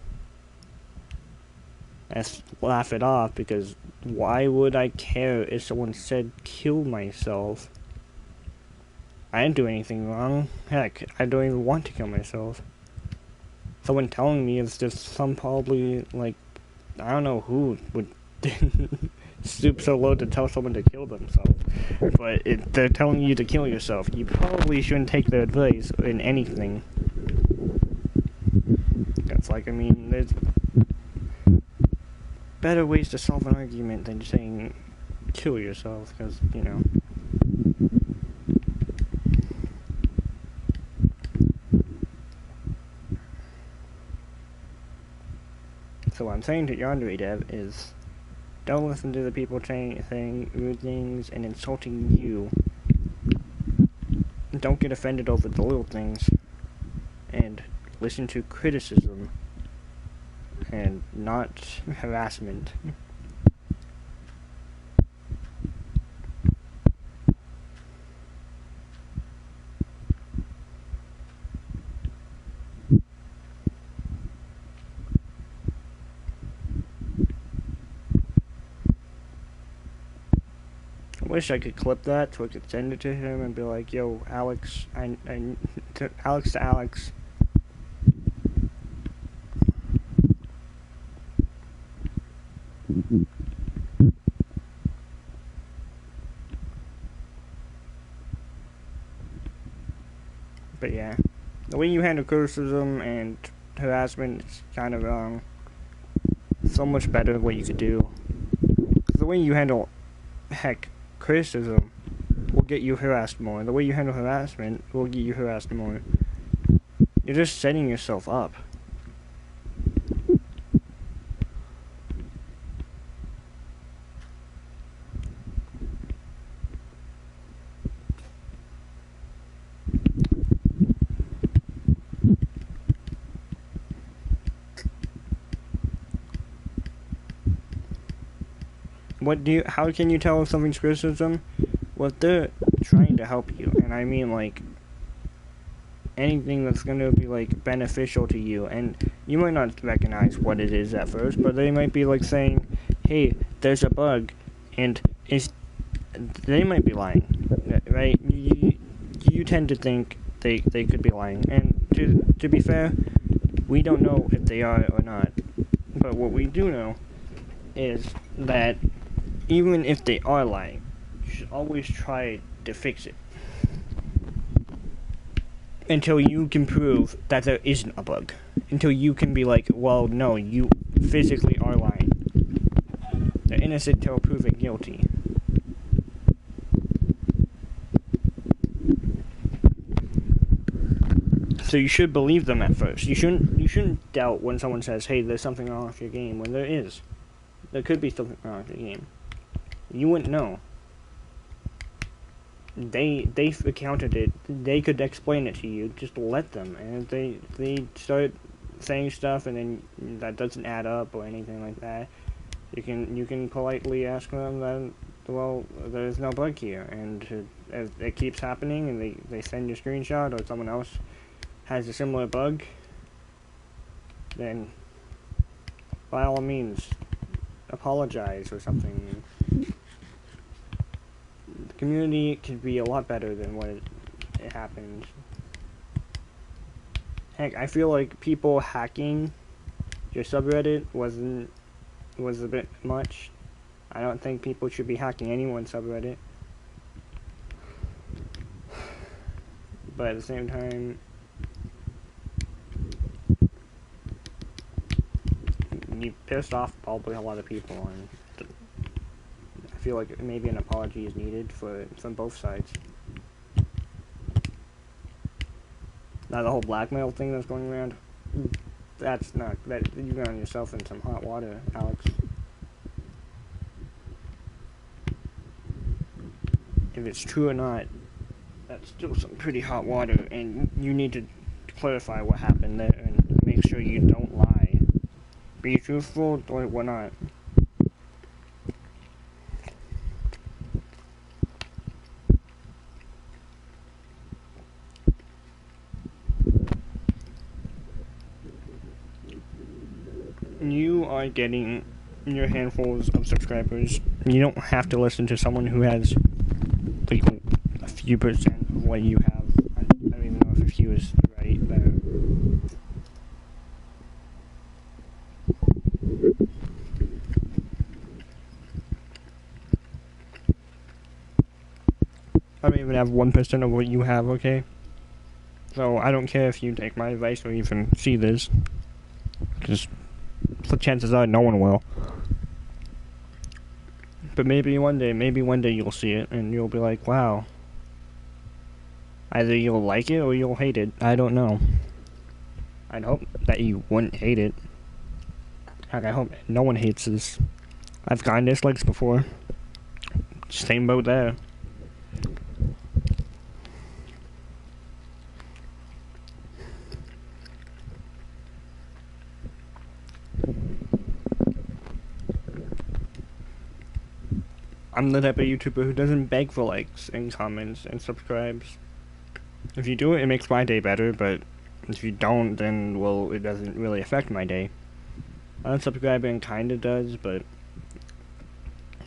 Let's laugh it off, because why would I care if someone said kill myself? I didn't do anything wrong. Heck, I don't even want to kill myself. Someone telling me is just some probably, like, I don't know who would stoop so low to tell someone to kill themselves. But if they're telling you to kill yourself, you probably shouldn't take their advice in anything. That's like, I mean, there's better ways to solve an argument than saying kill yourself, because, So what I'm saying to Yandere Dev is, don't listen to the people saying rude things and insulting you don't get offended over the little things, and listen to criticism and not harassment. I wish I could clip that so I could send it to him and be like, yo, Alex, Alex to Alex. But yeah, the way you handle criticism and harassment is kind of wrong. So much better what you could do. 'Cause the way you handle, heck, criticism will get you harassed more. The way you handle harassment will get you harassed more. You're just setting yourself up. How can you tell if something's criticism? Well, they're trying to help you, and I mean, like, anything that's gonna be, like, beneficial to you, and you might not recognize what it is at first, but they might be, like, saying, hey, there's a bug, and they might be lying, right? You tend to think they could be lying, and to be fair, we don't know if they are or not, but what we do know is that even if they are lying, you should always try to fix it until you can prove that there isn't a bug. Until you can be like, well, no, you physically are lying. They're innocent till proven guilty. So you should believe them at first. You shouldn't doubt when someone says, hey, there's something wrong with your game, when there is. There could be something wrong with your game. You wouldn't know. They've encountered it. They could explain it to you. Just let them. And if they start saying stuff and then that doesn't add up or anything like that, you can politely ask them that, well, there's no bug here. And if it keeps happening and they send you a screenshot or someone else has a similar bug, then by all means apologize or something. The community could be a lot better than what it happens. Heck, I feel like people hacking your subreddit was a bit much. I don't think people should be hacking anyone's subreddit. But at the same time, you pissed off probably a lot of people, and I feel like maybe an apology is needed from both sides. Now the whole blackmail thing that's going around, that's not, that you've gotten yourself in some hot water, Alex. If it's true or not, that's still some pretty hot water, and you need to clarify what happened there and make sure you don't lie. Be truthful or not. You are getting your handfuls of subscribers. You don't have to listen to someone who has like a few percent of what you have. I don't even know if a few is right there. I don't even have 1% of what you have, okay? So I don't care if you take my advice or even see this, because the chances are no one will. But maybe one day you'll see it and you'll be like, wow. Either you'll like it or you'll hate it. I don't know. I'd hope that you wouldn't hate it. Heck, I hope no one hates this. I've gotten dislikes before. Same boat there. I'm the type of YouTuber who doesn't beg for likes and comments and subscribes. If you do it, it makes my day better, but if you don't, then, well, it doesn't really affect my day. Unsubscribing kinda does, but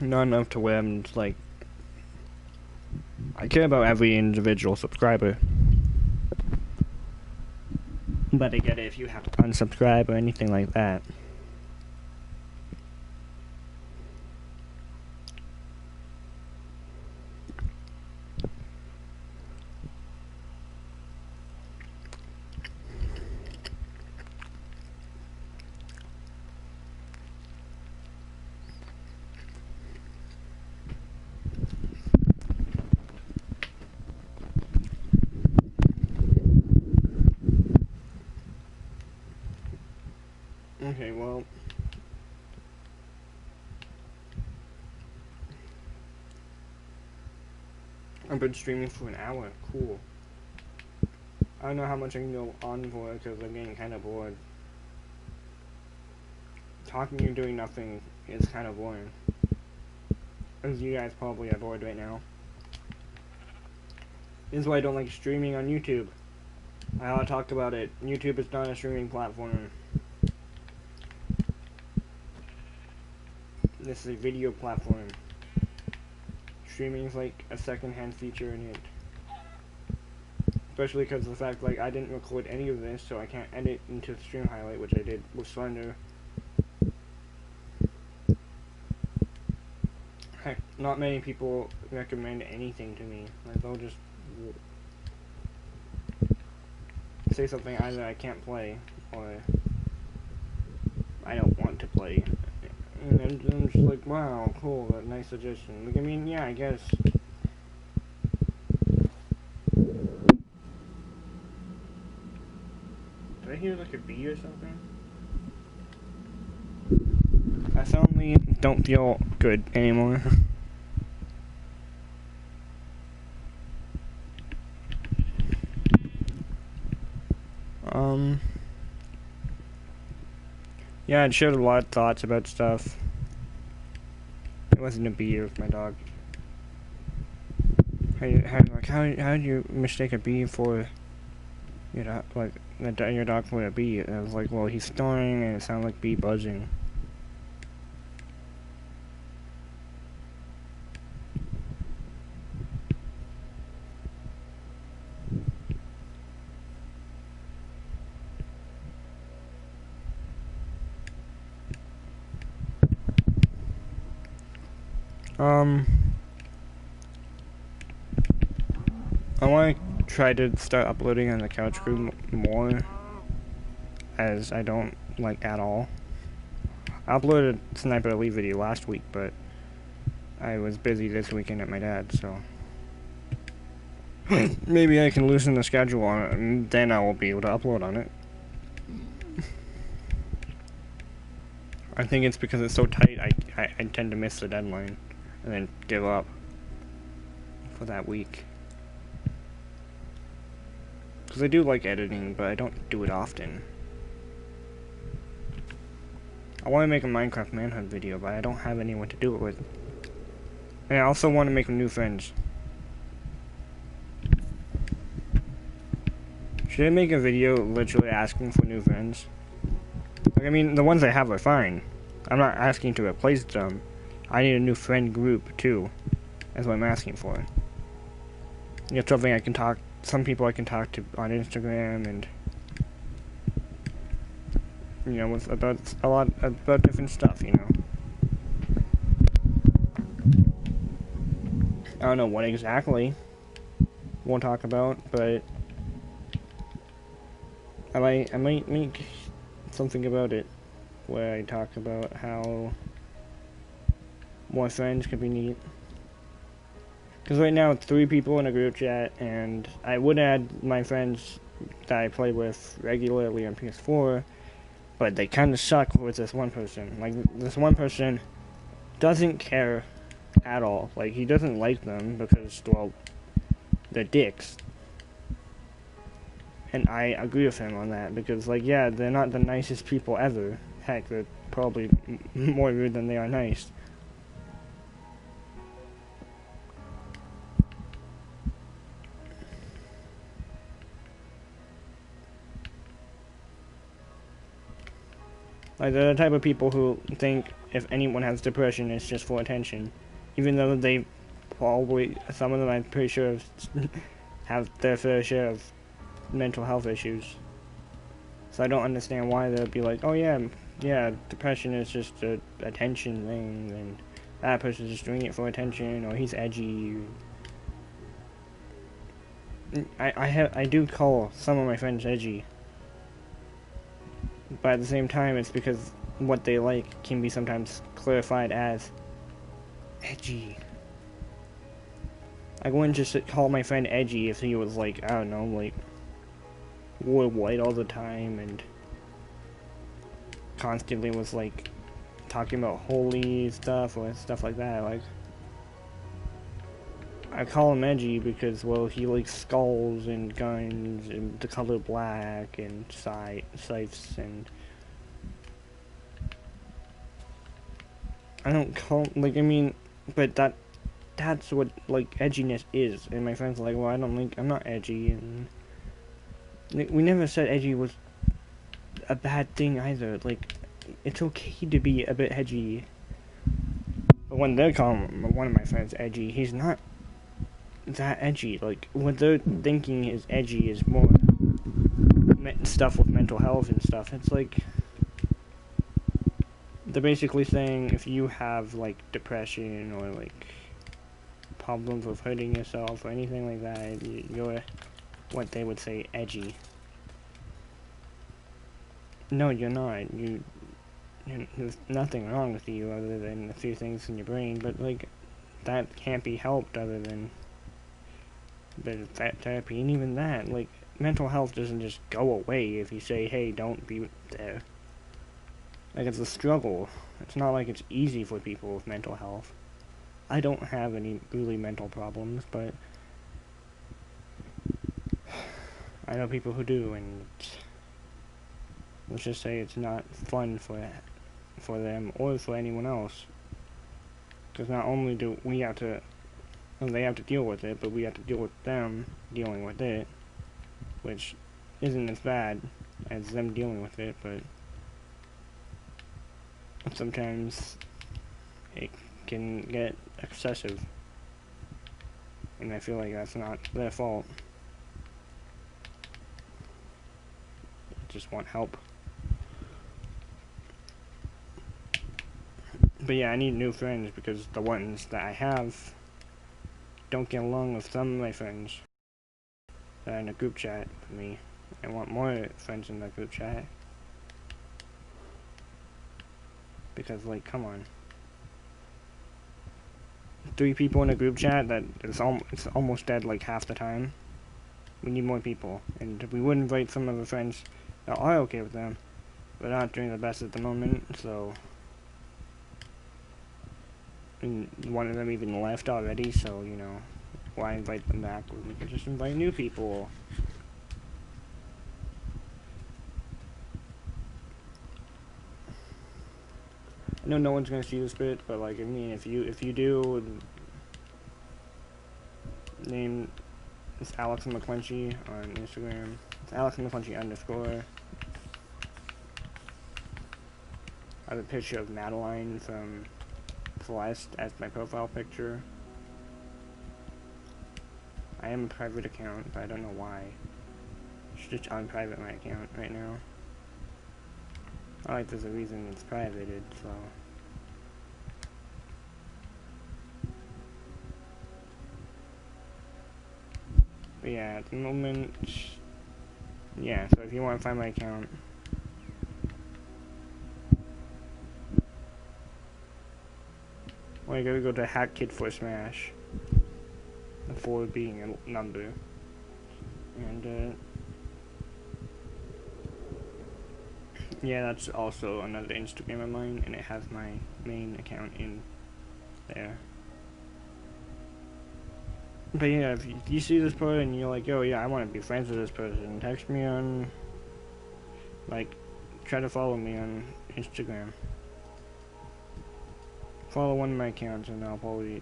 not enough to where I'm just like, I care about every individual subscriber. But I get it if you have to unsubscribe or anything like that. Okay, well, I've been streaming for an hour. Cool. I don't know how much I can go on for because I'm getting kind of bored. Talking and doing nothing is kind of boring. As you guys probably are bored right now. This is why I don't like streaming on YouTube. I talked about it. YouTube is not a streaming platform. This is a video platform. Streaming is like a second-hand feature in it. Especially because of the fact, like, I didn't record any of this, so I can't edit into the stream highlight, which I did with Slender. Heck, not many people recommend anything to me. Like, they'll just say something either I can't play, or I don't want to play. And I'm just like, wow, cool, a nice suggestion. Like, I mean, yeah, I guess. Did I hear like a bee or something? I suddenly don't feel good anymore. Yeah, I shared a lot of thoughts about stuff. It wasn't a bee, it was my dog. How do you mistake a bee for your dog for a bee? And I was like, well, he's snoring and it sounded like bee buzzing. I want to try to start uploading on the couch crew more, as I don't like at all. I uploaded a Sniper Elite video last week, but I was busy this weekend at my dad's, so maybe I can loosen the schedule on it, and then I will be able to upload on it. I think it's because it's so tight, I tend to miss the deadline, and then give up for that week. Because I do like editing, but I don't do it often. I want to make a Minecraft Manhunt video, but I don't have anyone to do it with. And I also want to make new friends. Should I make a video literally asking for new friends? Like, I mean, the ones I have are fine. I'm not asking to replace them. I need a new friend group, too. That's what I'm asking for. It's something I can talk... Some people I can talk to on Instagram and... You know, with about different stuff, you know. I don't know what exactly we'll talk about, but... I might make something about it, where I talk about how more friends could be neat. Because right now it's 3 people in a group chat, and I would add my friends that I play with regularly on PS4, but they kind of suck with this one person. Like, this one person doesn't care at all. Like, he doesn't like them because, well, they're dicks. And I agree with him on that, because, like, yeah, they're not the nicest people ever. Heck, they're probably more rude than they are nice. Like, they're the type of people who think if anyone has depression, it's just for attention. Even though they probably, some of them I'm pretty sure have their fair share of mental health issues. So I don't understand why they'll be like, oh yeah, depression is just a attention thing, and that person's just doing it for attention, or he's edgy. I do call some of my friends edgy, but at the same time, it's because what they like can be sometimes clarified as edgy. I wouldn't just call my friend edgy if he was like, I don't know, like, wore white all the time and constantly was like talking about holy stuff or stuff like that. Like, I call him edgy because, well, he likes skulls and guns and the color black and scythes, and I don't call, like, I mean, but that's what, like, edginess is. And my friends are like, well, I'm not edgy, and we never said edgy was a bad thing either. Like, it's okay to be a bit edgy. But when they're calling one of my friends edgy, he's not that edgy. Like, what they're thinking is edgy is more stuff with mental health and stuff. It's like, they're basically saying if you have, like, depression or, like, problems with hurting yourself or anything like that, you're what they would say edgy. No, you're not. There's nothing wrong with you other than a few things in your brain, but, like, that can't be helped other than better therapy. And even that, like, mental health doesn't just go away if you say, hey, don't be there. Like, it's a struggle. It's not like it's easy for people with mental health. I don't have any really mental problems, but I know people who do, and let's just say it's not fun for them or for anyone else. Because not only do we have to, well, they have to deal with it, but we have to deal with them dealing with it, which isn't as bad as them dealing with it, but sometimes it can get excessive, and I feel like that's not their fault. They just want help. But yeah, I need new friends because the ones that I have don't get along with some of my friends that are in a group chat with me. I want more friends in that group chat. Because, like, come on. 3 people in a group chat that it's almost dead like half the time. We need more people, and we would invite some of the friends that are okay with them, but not doing the best at the moment. So, and one of them even left already. So, you know, why invite them back when we could just invite new people? I know no one's gonna see this bit, but, like, I mean, if you do, name it's Alex McClinchey on Instagram. It's Alex McClinchey _ I have a picture of Madeline from Celeste as my profile picture. I am a private account, but I don't know why. I should just unprivate my account right now. Alright, there's a reason it's privated, so. But yeah, at the moment, yeah, so if you want to find my account, well, you gotta go to Hack Kid for Smash, the 4 being a number, and, yeah, that's also another Instagram of mine, and it has my main account in there. But yeah, if you see this person and you're like, yo, yeah, I want to be friends with this person, text me on, like, try to follow me on Instagram. Follow one of my accounts and I'll probably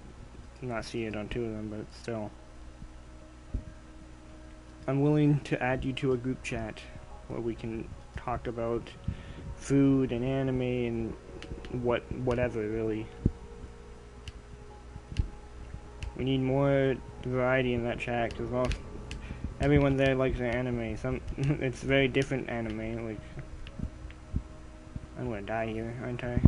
not see it on 2 of them, but still. I'm willing to add you to a group chat where we can talk about food and anime and whatever, really. We need more variety in that chat, because everyone there likes the anime. It's very different anime. Like, I'm gonna die here, aren't I?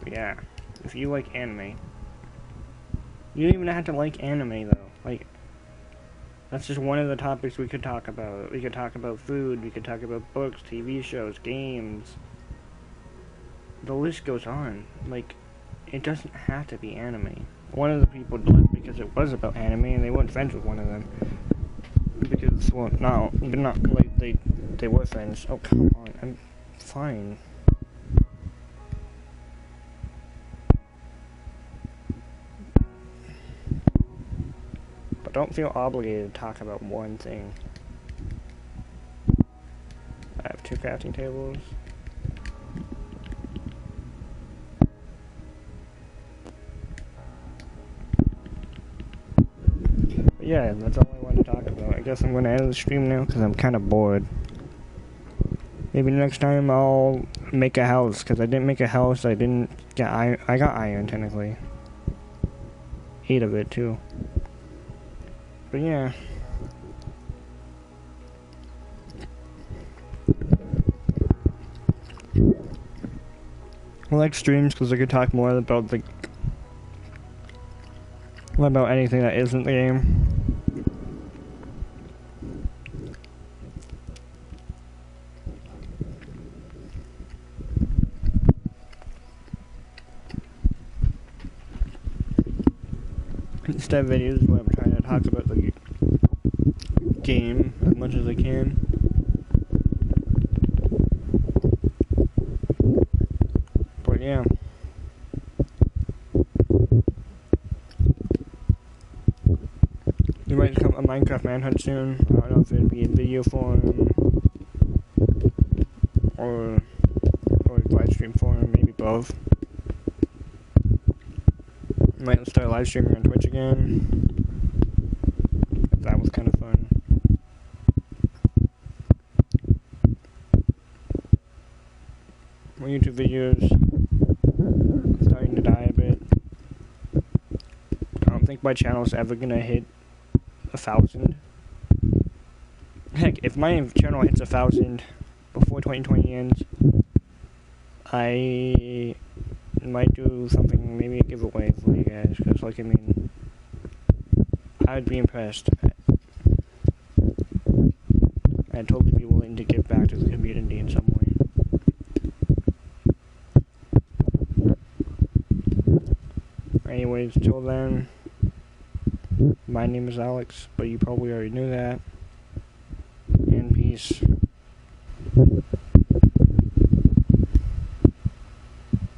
But yeah, if you like anime, you don't even have to like anime though. Like, that's just one of the topics we could talk about. We could talk about food, we could talk about books, TV shows, games. The list goes on. Like, it doesn't have to be anime. One of the people left because it was about anime and they weren't friends with one of them. Because, well, no, they're not, like, they were friends. Oh, come on, I'm fine. But don't feel obligated to talk about one thing. I have 2 crafting tables. But yeah, that's all I wanted to talk about. I guess I'm going to end the stream now because I'm kind of bored. Maybe next time I'll make a house, because I didn't make a house. I didn't get iron. I got iron, technically. 8 of it, too. But yeah. I like streams because I could talk more about about anything that isn't the game. Instead of videos where I'm trying to talk about the game as much as I can. But yeah. There might come a Minecraft manhunt soon. I don't know if it'd be in video form or live stream form, maybe both. Might start live streaming on Twitch again. That was kind of fun. My YouTube videos starting to die a bit. I don't think my channel's ever gonna hit 1,000. Heck, if my channel hits 1,000 before 2020 ends, I might do something, maybe a giveaway for you guys, because, like, I mean, I would be impressed. I'd totally be willing to give back to the community in some way. Anyways, till then, my name is Alex, but you probably already knew that, and peace.